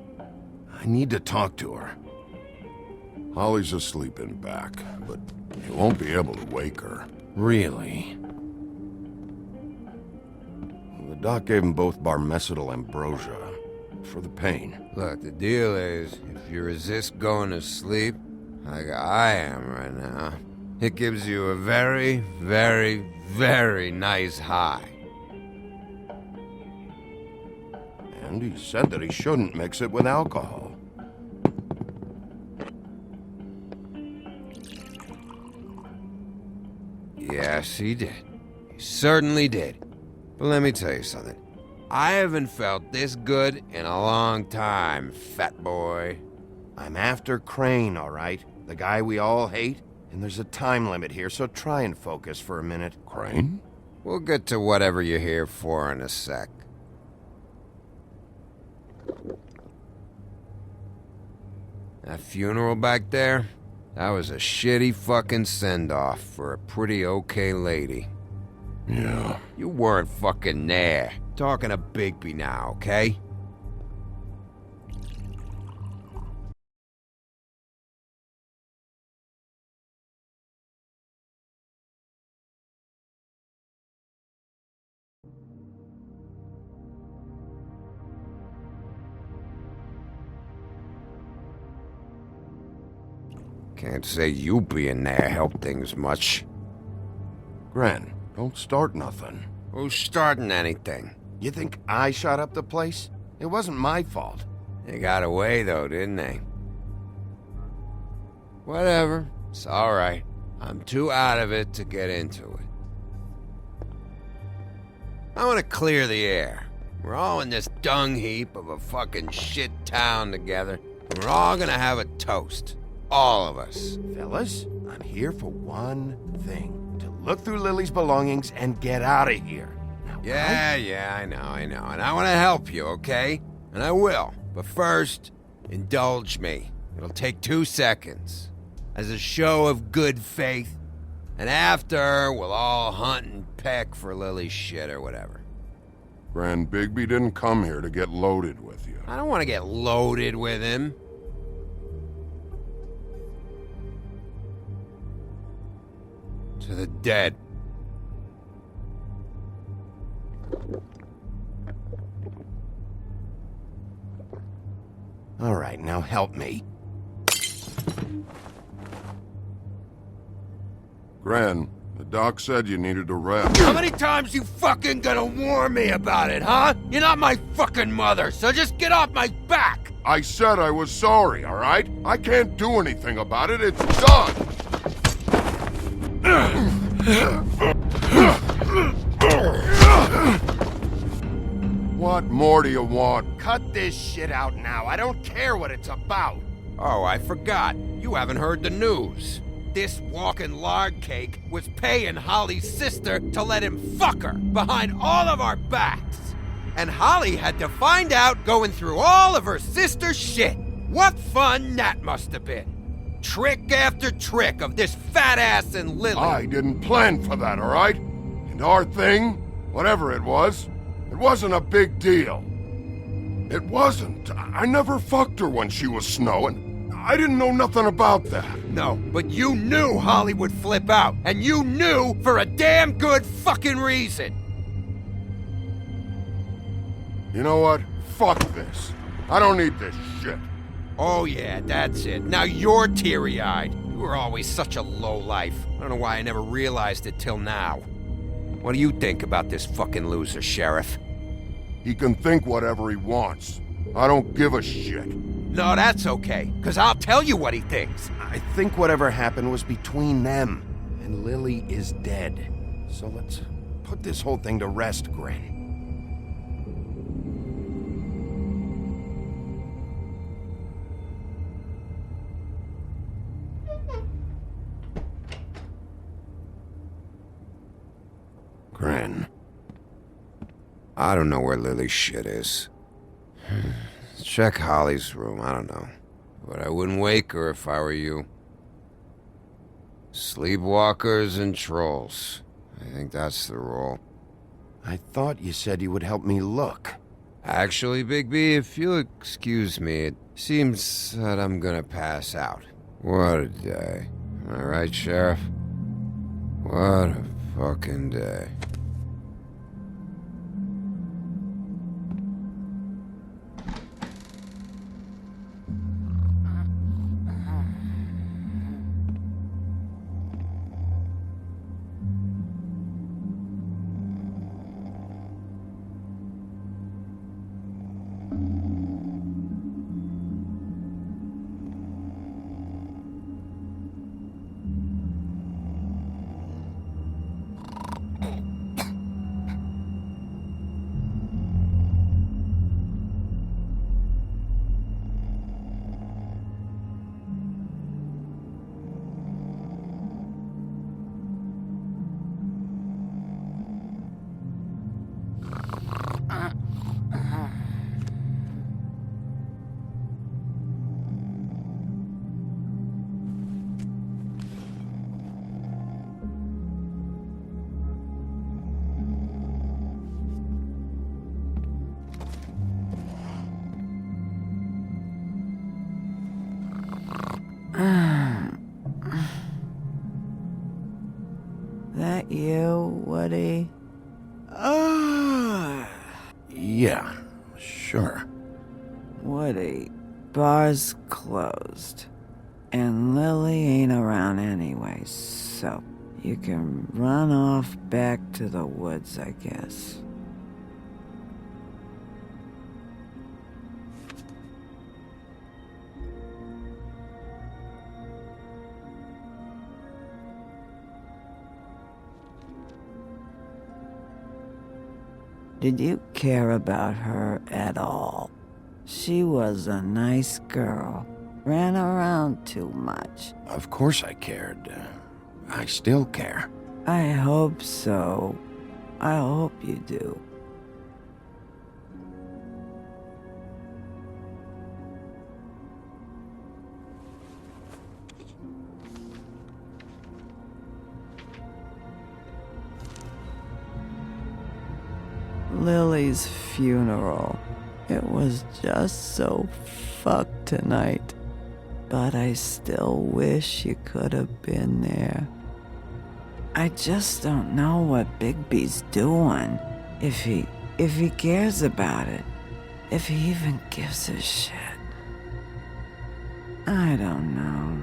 I need to talk to her.
Holly's asleep in back, but you won't be able to wake her.
Really? The doc gave them both Barmecidal ambrosia for the pain.
Look, the deal is, if you resist going to sleep, like I am right now, it gives you a very, very, very nice high.
And he said that he shouldn't mix it with alcohol.
Yes, he did. He certainly did. But let me tell you something. I haven't felt this good in a long time, fat boy.
I'm after Crane, all right? The guy we all hate? And there's a time limit here, so try and focus for a minute.
Crane?
We'll get to whatever you're here for in a sec. That funeral back there? That was a shitty fucking send-off for a pretty okay lady.
Yeah.
You weren't fucking there. Talking to Bigby now, okay? Can't say you being there helped things much.
Gren, don't start nothing.
Who's starting anything?
You think I shot up the place? It wasn't my fault.
They got away though, didn't they? Whatever. It's alright. I'm too out of it to get into it. I want to clear the air. We're all in this dung heap of a fucking shit town together. And we're all gonna have a toast. All of us.
Fellas, I'm here for one thing. To look through Lily's belongings and get out of here. Now,
Yeah, I know. And I want to help you, okay? And I will. But first, indulge me. It'll take 2 seconds. As a show of good faith. And after, we'll all hunt and peck for Lily's shit or whatever.
Grand Bigby didn't come here to get loaded with you.
I don't want to get loaded with him. To the dead.
All right, now help me.
Gran, the doc said you needed a rest.
How many times you fucking gonna warn me about it, huh? You're not my fucking mother, so just get off my back!
I said I was sorry, all right? I can't do anything about it. It's done. What more do you want?
Cut this shit out now. I don't care what it's about.
Oh, I forgot. You haven't heard the news. This walking lard cake was paying Holly's sister to let him fuck her behind all of our backs. And Holly had to find out going through all of her sister's shit. What fun that must have been. Trick after trick of this fat ass and Lily.
I didn't plan for that, all right? And our thing, whatever it wasn't a big deal. It wasn't. I never fucked her when she was snowing. I didn't know nothing about that.
No, but you knew Holly would flip out. And you knew for a damn good fucking reason.
You know what? Fuck this. I don't need this shit.
Oh yeah, that's it. Now you're teary-eyed. You were always such a lowlife. I don't know why I never realized it till now. What do you think about this fucking loser, Sheriff?
He can think whatever he wants. I don't give a shit.
No, that's okay, because I'll tell you what he thinks.
I think whatever happened was between them. And Lily is dead. So let's put this whole thing to rest, Gren.
Gren. I don't know where Lily's shit is. check Holly's room, I don't know. But I wouldn't wake her if I were you. Sleepwalkers and trolls. I think that's the rule.
I thought you said you would help me look.
Actually, Bigby, if you'll excuse me, it seems that I'm gonna pass out. What a day. Am I right, Sheriff? What a fucking day.
That you, Woody?
Yeah, sure.
Woody, bar's closed. And Lily ain't around anyway, so you can run off back to the woods, I guess. Did you care about her at all? She was a nice girl. Ran around too much.
Of course I cared. I still care.
I hope so. I hope you do. Lily's funeral. It was just so fucked tonight. But I still wish you could have been there. I just don't know what Bigby's doing. If he cares about it. If he even gives a shit. I don't know.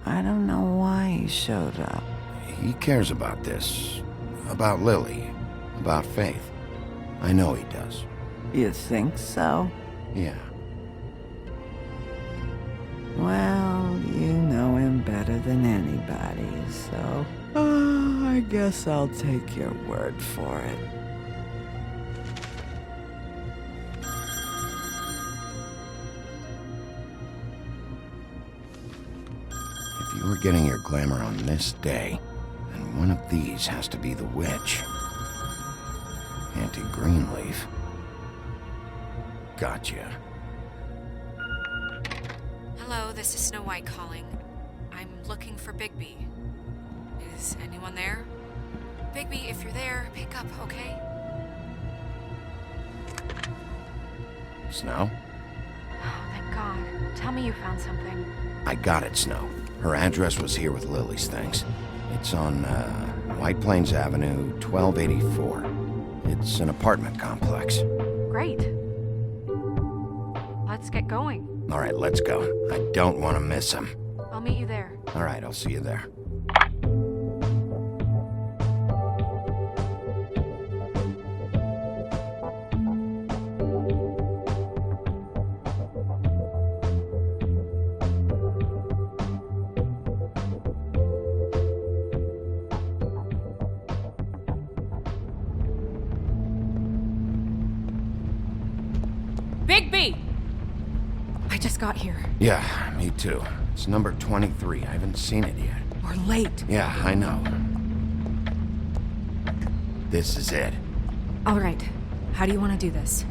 I don't know why he showed up.
He cares about this. About Lily. About Faith. I know he does.
You think so?
Yeah.
Well, you know him better than anybody, so... I guess I'll take your word for it.
If you were getting your glamour on this day, then one of these has to be the witch. Auntie Greenleaf. Gotcha.
Hello, this is Snow White calling. I'm looking for Bigby. Is anyone there? Bigby, if you're there, pick up, okay?
Snow?
Oh, thank God. Tell me you found something.
I got it, Snow. Her address was here with Lily's things. It's on, White Plains Avenue, 1284. It's an apartment complex.
Great. Let's get going.
All right, let's go. I don't want to miss him.
I'll meet you there.
All right, I'll see you there.
Bigby! I just got here.
Yeah, me too. It's number 23. I haven't seen it yet.
We're late.
Yeah, I know. This is it.
All right. How do you want to do this?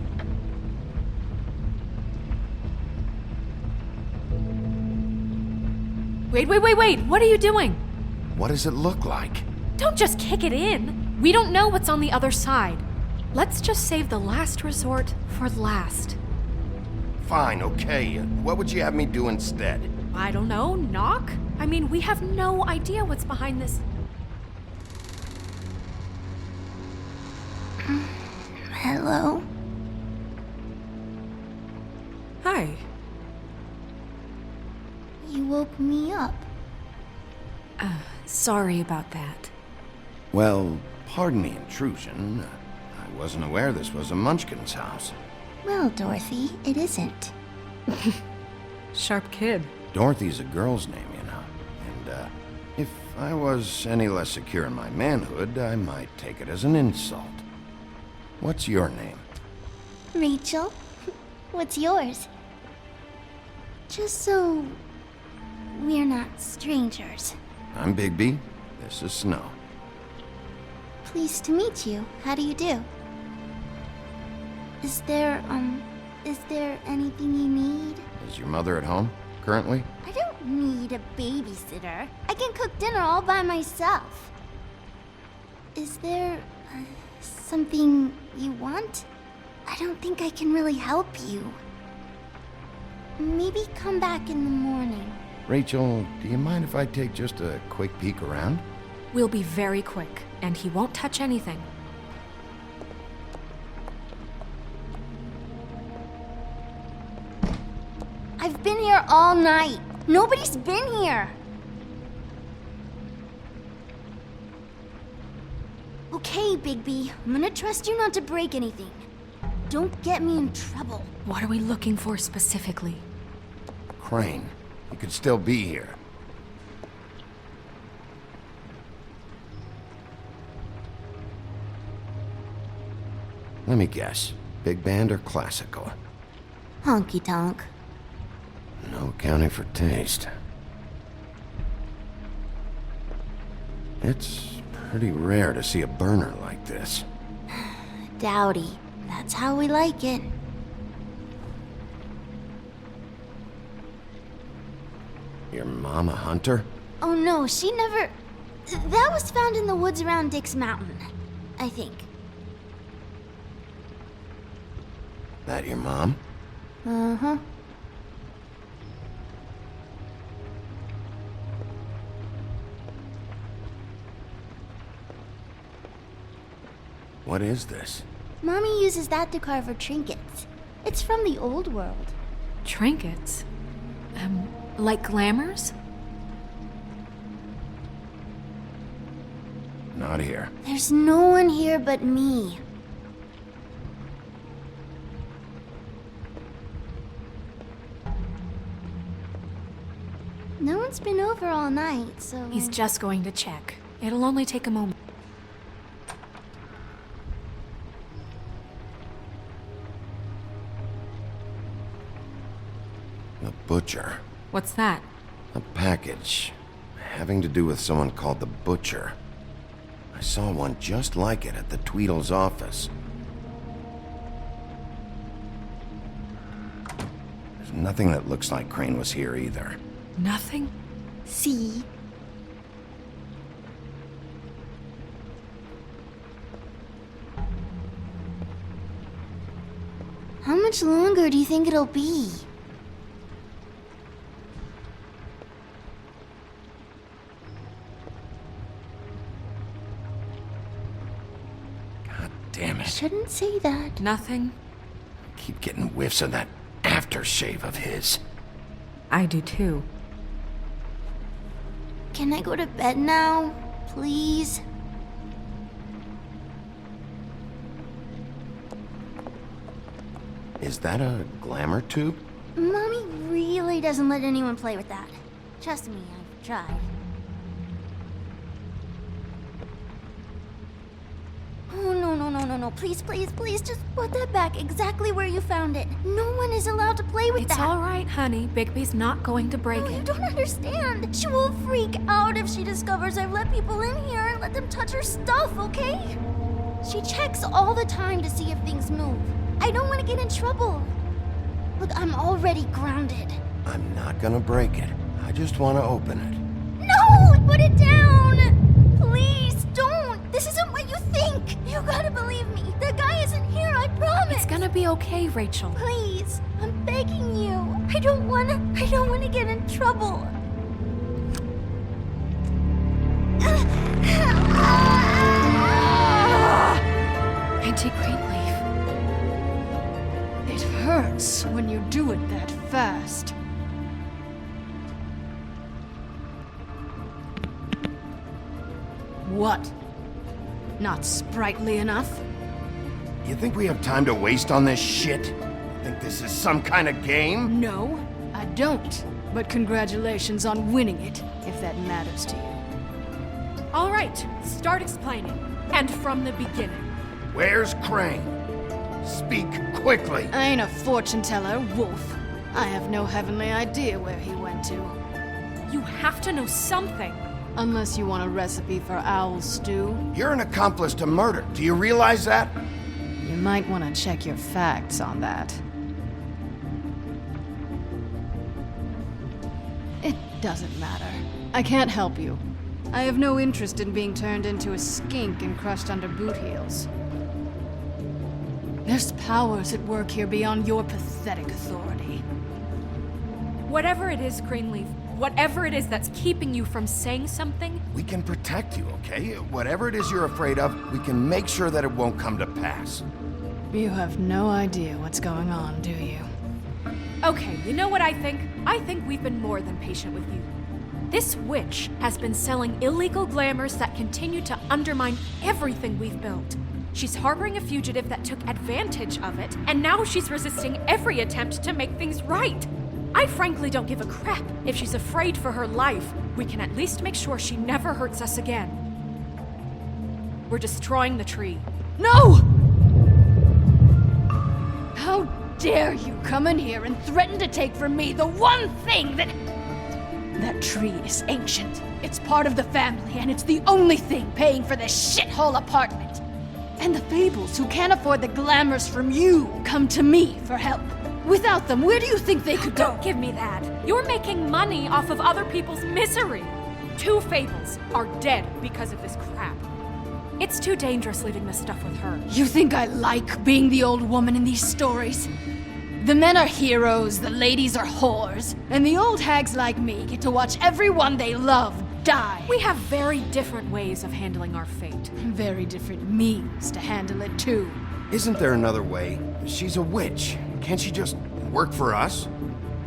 Wait, what are you doing?
What does it look like?
Don't just kick it in. We don't know what's on the other side. Let's just save the last resort for last.
Fine, okay. What would you have me do instead?
I don't know, knock? I mean, we have no idea what's behind this.
Hello?
Hi.
You woke me up.
Sorry about that.
Well, pardon the intrusion. I wasn't aware this was a Munchkin's house.
Well, Dorothy, it isn't.
Sharp kid.
Dorothy's a girl's name, you know. And, if I was any less secure in my manhood, I might take it as an insult. What's your name?
Rachel? What's yours? Just so we're not strangers.
I'm Bigby. This is Snow.
Pleased to meet you. How do you do? Is there anything you need?
Is your mother at home, currently?
I don't need a babysitter. I can cook dinner all by myself. Is there something you want? I don't think I can really help you. Maybe come back in the morning.
Rachel, do you mind if I take just a quick peek around?
We'll be very quick, and he won't touch anything.
I've been here all night. Nobody's been here. Okay, Bigby. I'm gonna trust you not to break anything. Don't get me in trouble.
What are we looking for specifically?
Crane. He could still be here. Let me guess. Big band or classical?
Honky tonk.
No accounting for taste. It's pretty rare to see a burner like this.
Dowdy. That's how we like it.
Your mom a hunter?
Oh no, she never... That was found in the woods around Dick's Mountain, I think.
That your mom?
Uh-huh.
What is this?
Mommy uses that to carve her trinkets. It's from the old world.
Trinkets? Like glamours?
Not here.
There's no one here but me. No one's been over all night, so...
He's just going to check. It'll only take a moment.
The Butcher.
What's that?
A package. Having to do with someone called the Butcher. I saw one just like it at the Tweedle's office. There's nothing that looks like Crane was here either.
Nothing?
See? How much longer do you think it'll be?
Damn it.
Shouldn't say that.
Nothing?
I keep getting whiffs of that aftershave of his.
I do too.
Can I go to bed now? Please?
Is that a glamour tube?
Mommy really doesn't let anyone play with that. Trust me, I've tried. Oh, no, please, just put that back exactly where you found it. No one is allowed to play with that.
It's all right, honey. Bigby's not going to break it.
You don't understand. She will freak out if she discovers I've let people in here and let them touch her stuff, okay? She checks all the time to see if things move. I don't want to get in trouble. Look, I'm already grounded.
I'm not gonna break it. I just want to open it.
No! Put it down! Please, don't! This isn't what you think! You gotta believe me. The guy isn't here, I promise!
It's gonna be okay, Rachel.
Please, I'm begging you. I don't wanna get in trouble.
Auntie Greenleaf.
It hurts when you do it that fast. What? Not sprightly enough?
You think we have time to waste on this shit? Think this is some kind of game?
No, I don't. But congratulations on winning it, if that matters to you.
All right, start explaining. And from the beginning.
Where's Crane? Speak quickly.
I ain't a fortune teller, Wolf. I have no heavenly idea where he went to.
You have to know something.
Unless you want a recipe for owl stew.
You're an accomplice to murder. Do you realize that?
You might want to check your facts on that. It doesn't matter. I can't help you. I have no interest in being turned into a skink and crushed under boot heels. There's powers at work here beyond your pathetic authority.
Whatever it is, Greenleaf, whatever it is that's keeping you from saying something,
we can protect you, okay? Whatever it is you're afraid of, we can make sure that it won't come to pass.
You have no idea what's going on, do you?
Okay, you know what I think? I think we've been more than patient with you. This witch has been selling illegal glamours that continue to undermine everything we've built. She's harboring a fugitive that took advantage of it, and now she's resisting every attempt to make things right. I frankly don't give a crap if she's afraid for her life. We can at least make sure she never hurts us again. We're destroying the tree.
No! How dare you come in here and threaten to take from me the one thing that... That tree is ancient. It's part of the family, and it's the only thing paying for this shithole apartment. And the Fables, who can't afford the glamours from you, come to me for help. Without them, where do you think they could go?
Don't give me that. You're making money off of other people's misery. 2 Fables are dead because of this crap. It's too dangerous leaving this stuff with her.
You think I like being the old woman in these stories? The men are heroes, the ladies are whores, and the old hags like me get to watch everyone they love die.
We have very different ways of handling our fate.
Very different means to handle it, too.
Isn't there another way? She's a witch. Can't she just work for us?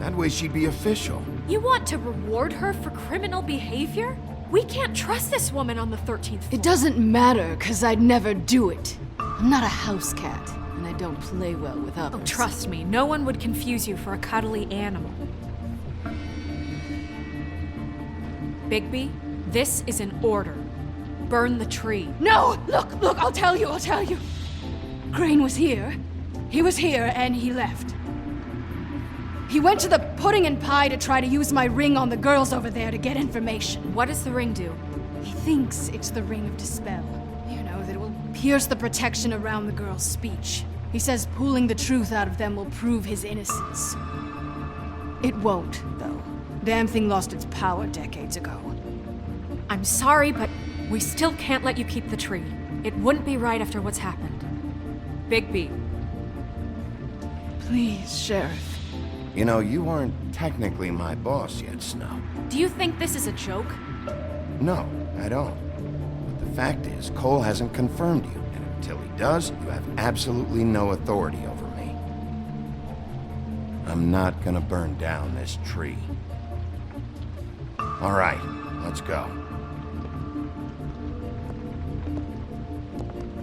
That way she'd be official.
You want to reward her for criminal behavior? We can't trust this woman on the 13th floor.
It doesn't matter, 'cause I'd never do it. I'm not a house cat, and I don't play well with others.
Oh, trust me, no one would confuse you for a cuddly animal. Bigby, this is an order. Burn the tree.
No! Look, I'll tell you. Crane was here. He was here, and he left. He went to the pudding and pie to try to use my ring on the girls over there to get information.
What does the ring do?
He thinks it's the ring of dispel. You know, that it will pierce the protection around the girls' speech. He says pulling the truth out of them will prove his innocence. It won't, though. Damn thing lost its power decades ago.
I'm sorry, but we still can't let you keep the tree. It wouldn't be right after what's happened. Bigby.
Please, Sheriff.
You know, you aren't technically my boss yet, Snow.
Do you think this is a joke?
No, I don't. But the fact is, Cole hasn't confirmed you, and until he does, you have absolutely no authority over me. I'm not gonna burn down this tree. All right, let's go.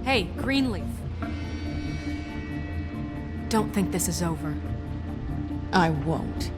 Hey, Greenleaf. Don't think this is over.
I won't.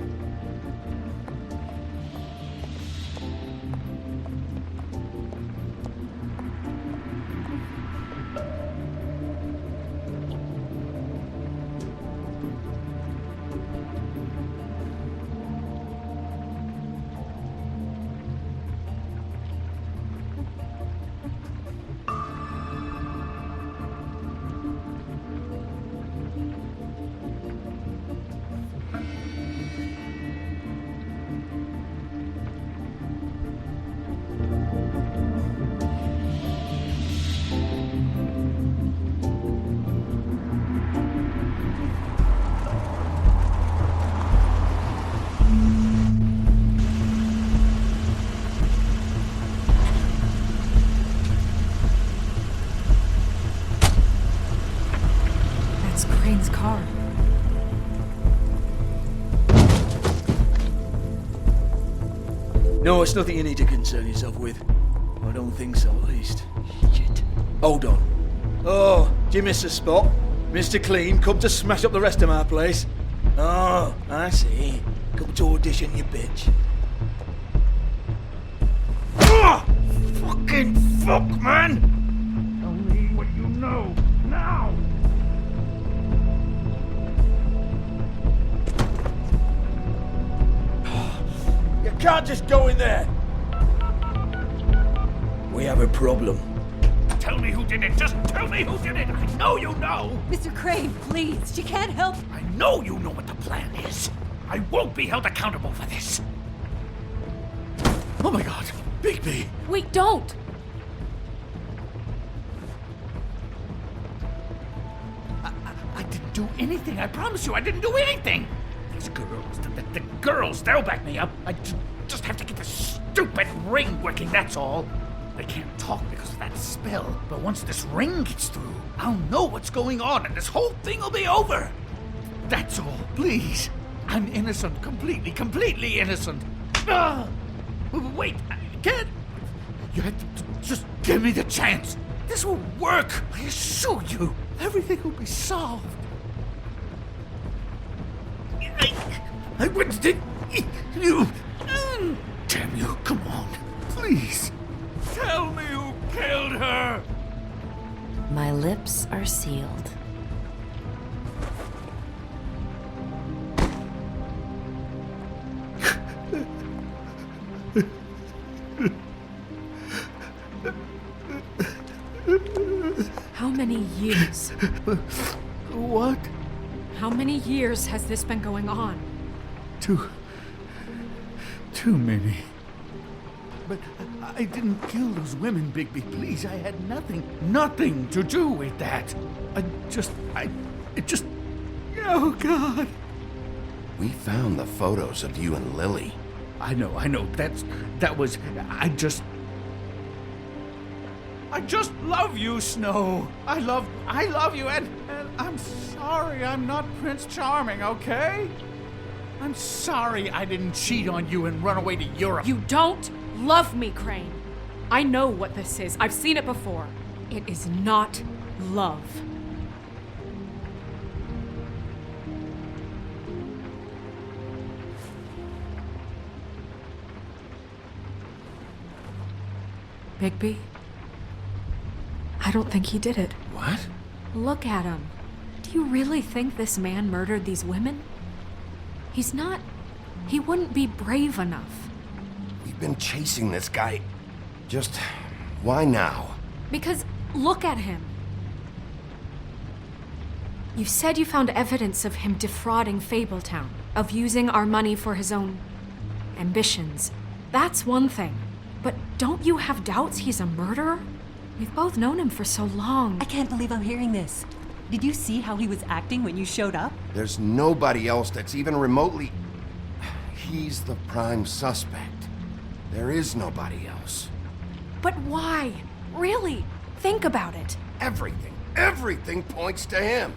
Crane's car.
No, it's nothing you need to concern yourself with. I don't think so, at least. Shit. Hold on. Oh, do you miss a spot? Mr. Clean, come to smash up the rest of my place. Oh, I see. Come to audition, you bitch. Ah! Fucking fuck, man!
Tell me what you know, now!
You can't just go in there! We have a problem.
Tell me who did it! Just tell me who did it! I know you know!
Mr. Crane, please, you can't help.
I know you know what the plan is! I won't be held accountable for this!
Oh my god! Bigby!
Wait, don't!
I didn't do anything, I promise you, I didn't do anything! These girls, the girls, they'll back me up. I just have to get this stupid ring working, that's all. They can't talk because of that spell, but once this ring gets through, I'll know what's going on and this whole thing will be over. That's all, please. I'm innocent, completely innocent. Wait, I can't. You have to just give me the chance. This will work, I assure you. Everything will be solved. I wouldn't you. Damn you, come on, please. Tell me who killed her!
My lips are sealed.
How many years?
What?
How many years has this been going on?
Too many. But I didn't kill those women, Bigby. Please, I had nothing to do with that. Oh, God.
We found the photos of you and Lily.
I know. I just love you, Snow. I love you, and I'm sorry I'm not Prince Charming, okay? I'm sorry I didn't cheat on you and run away to Europe.
You don't love me, Crane. I know what this is. I've seen it before. It is not love. Bigby? I don't think he did it.
What?
Look at him. Do you really think this man murdered these women? He's not. He wouldn't be brave enough.
We've been chasing this guy. Just why now?
Because look at him. You said you found evidence of him defrauding Fabletown, of using our money for his own ambitions. That's one thing. But don't you have doubts he's a murderer? We've both known him for so long.
I can't believe I'm hearing this. Did you see how he was acting when you showed up?
There's nobody else that's even remotely... He's the prime suspect. There is nobody else.
But why? Really? Think about it.
Everything points to him.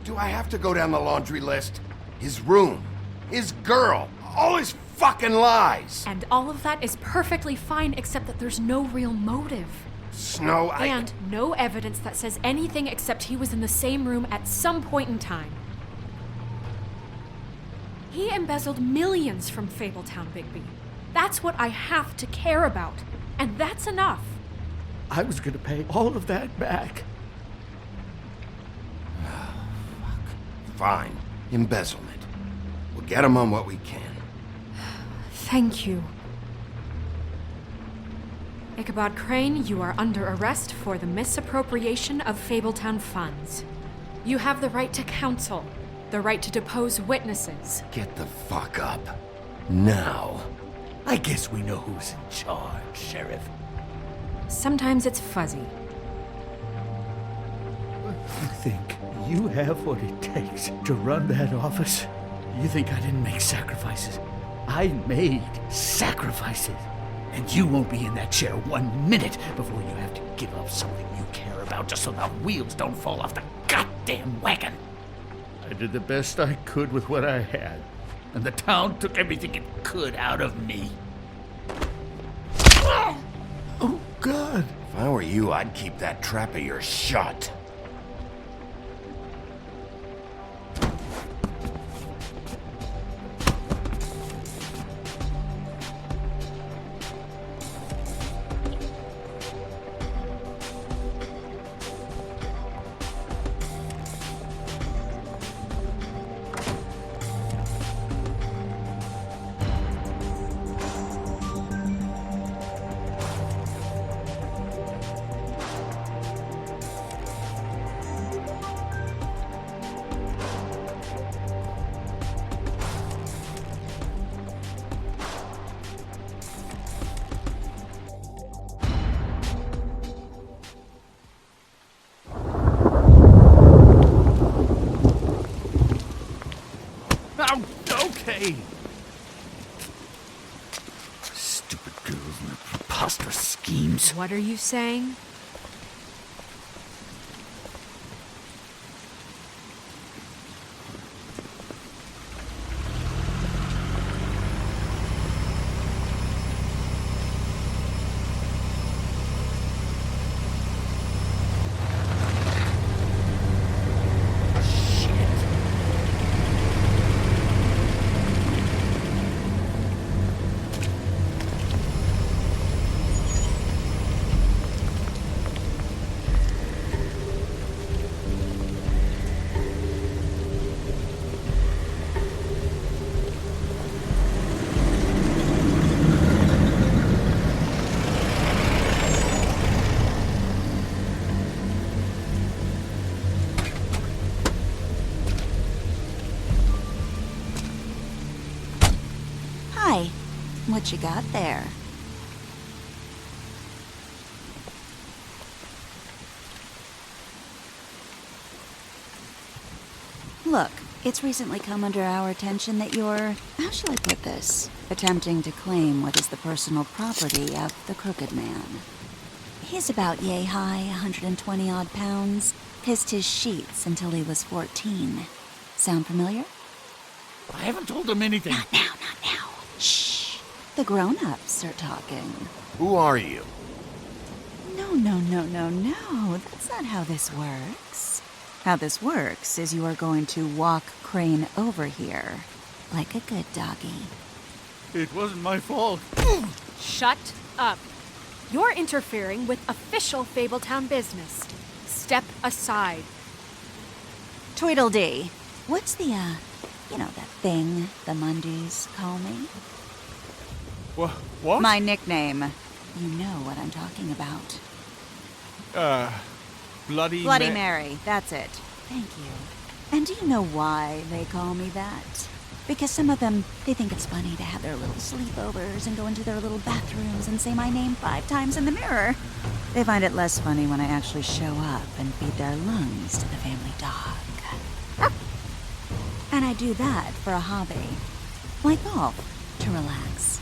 Do I have to go down the laundry list? His room, his girl, all his fucking lies.
And all of that is perfectly fine, except that there's no real motive.
Snow,
And no evidence that says anything except he was in the same room at some point in time. He embezzled millions from Fabletown, Bigby. That's what I have to care about. And that's enough.
I was gonna pay all of that back.
Fine. Embezzlement. We'll get him on what we can.
Thank you. Ichabod Crane, you are under arrest for the misappropriation of Fabletown funds. You have the right to counsel, the right to depose witnesses.
Get the fuck up. Now.
I guess we know who's in charge, Sheriff.
Sometimes it's fuzzy.
You think you have what it takes to run that office? You think I didn't make sacrifices? I made sacrifices. And you won't be in that chair 1 minute before you have to give up something you care about just so the wheels don't fall off the goddamn wagon.
I did the best I could with what I had, and the town took everything it could out of me. Oh, God.
If I were you, I'd keep that trap of yours shut.
Okay. Stupid girls and their preposterous schemes.
What are you saying?
Hi. What you got there? Look, it's recently come under our attention that you're, how shall I put this, attempting to claim what is the personal property of the Crooked Man. He's about yay high, 120 odd pounds, pissed his sheets until he was 14. Sound familiar?
I haven't told him anything.
Not now. Shh. The grown-ups are talking.
Who are you?
No. That's not how this works. How this works is you are going to walk Crane over here. Like a good doggy.
It wasn't my fault.
Shut up. You're interfering with official Fabletown business. Step aside.
Tweedledee. What's the, that thing the Mundys call me?
What?
My nickname. You know what I'm talking about.
Bloody
Mary. That's it. Thank you. And do you know why they call me that? Because some of them, they think it's funny to have their little sleepovers and go into their little bathrooms and say my name 5 times in the mirror. They find it less funny when I actually show up and feed their lungs to the family dog. And I do that for a hobby. Like golf, to relax.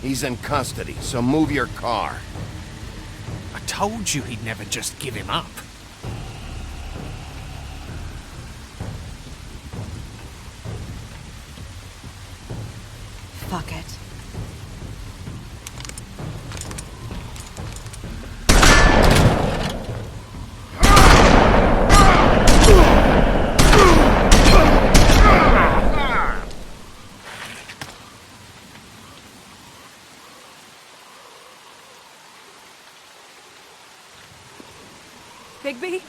He's in custody, so move your car.
I told you he'd never just give him up.
Fuck it.
Bigby?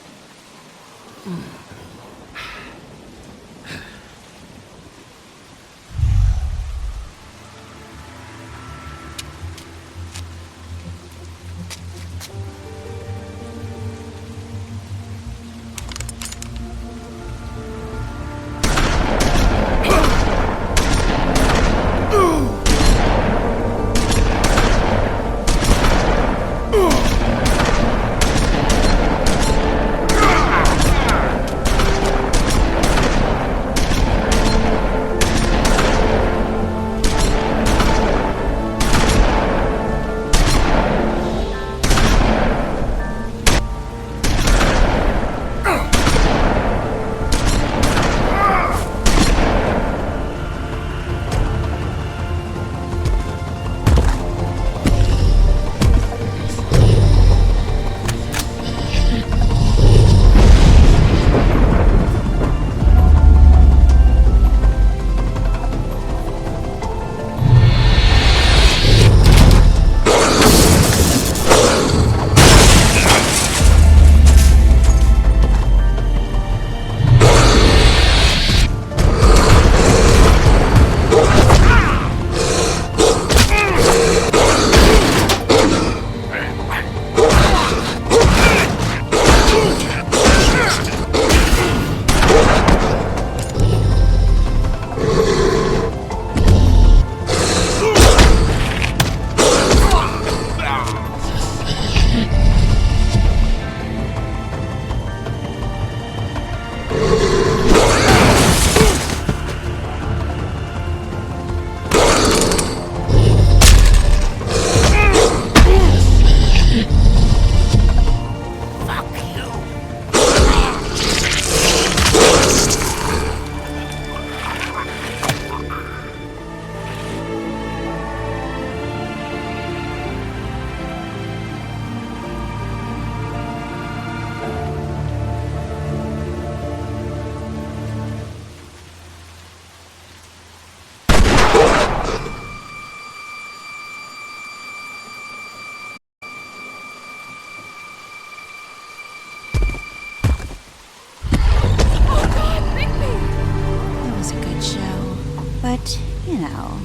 But, you know,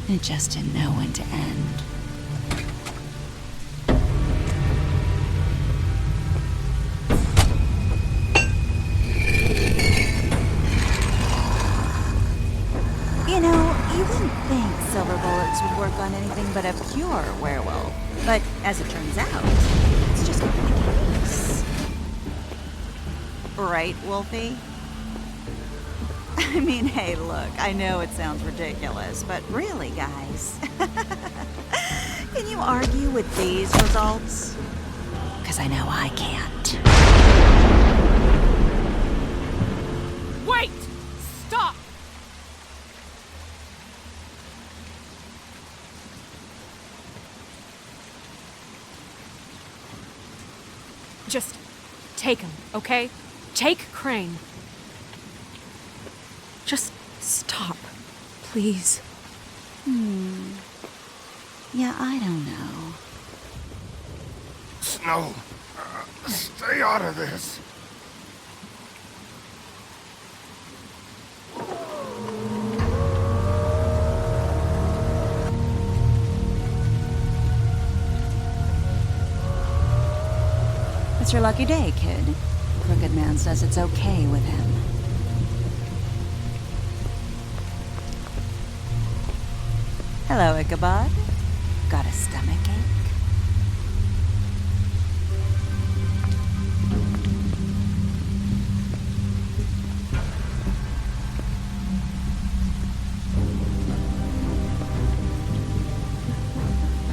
it just didn't know when to end. You know, you wouldn't think silver bullets would work on anything but a pure werewolf. But as it turns out, it's just not the case. Right, Wolfie? I mean, hey, look, I know it sounds ridiculous, but really, guys, can you argue with these results? Because I know I can't.
Wait! Stop! Just take him, okay? Take Crane. Just stop, please.
Yeah, I don't know.
Snow, stay out of this.
It's your lucky day, kid. Crooked Man says it's okay with him. Hello, Ichabod. Got a stomachache?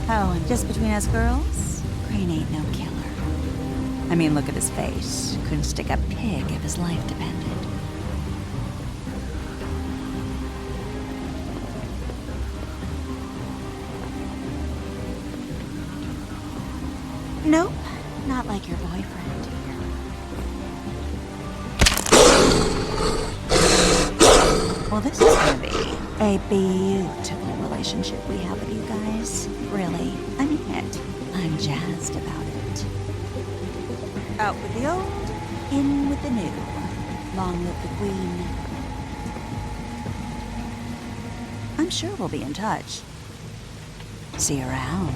Oh, and just between us girls, Crane ain't no killer. I mean, look at his face. Couldn't stick a pig if his life depended. Nope, not like your boyfriend here. Well, this is gonna be a beautiful relationship we have with you guys. Really, I mean it. I'm jazzed about it. Out with the old, in with the new. Long live the Queen. I'm sure we'll be in touch. See you around.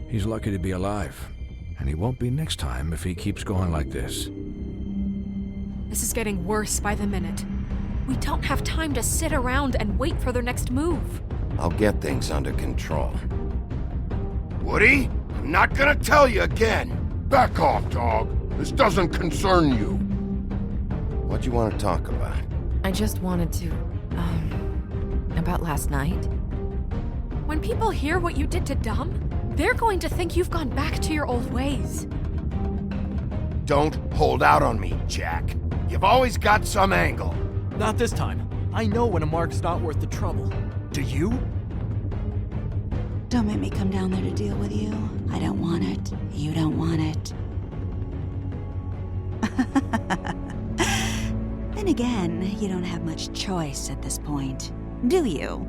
He's lucky to be alive, and he won't be next time if he keeps going like this.
This is getting worse by the minute. We don't have time to sit around and wait for their next move.
I'll get things under control. Woody, I'm not gonna tell you again.
Back off, dog. This doesn't concern you.
What do you want to talk about?
I just wanted to, about last night.
When people hear what you did to Dom, they're going to think you've gone back to your old ways.
Don't hold out on me, Jack. You've always got some angle.
Not this time. I know when a mark's not worth the trouble. Do you?
Don't make me come down there to deal with you. I don't want it. You don't want it. Then again, you don't have much choice at this point, do you?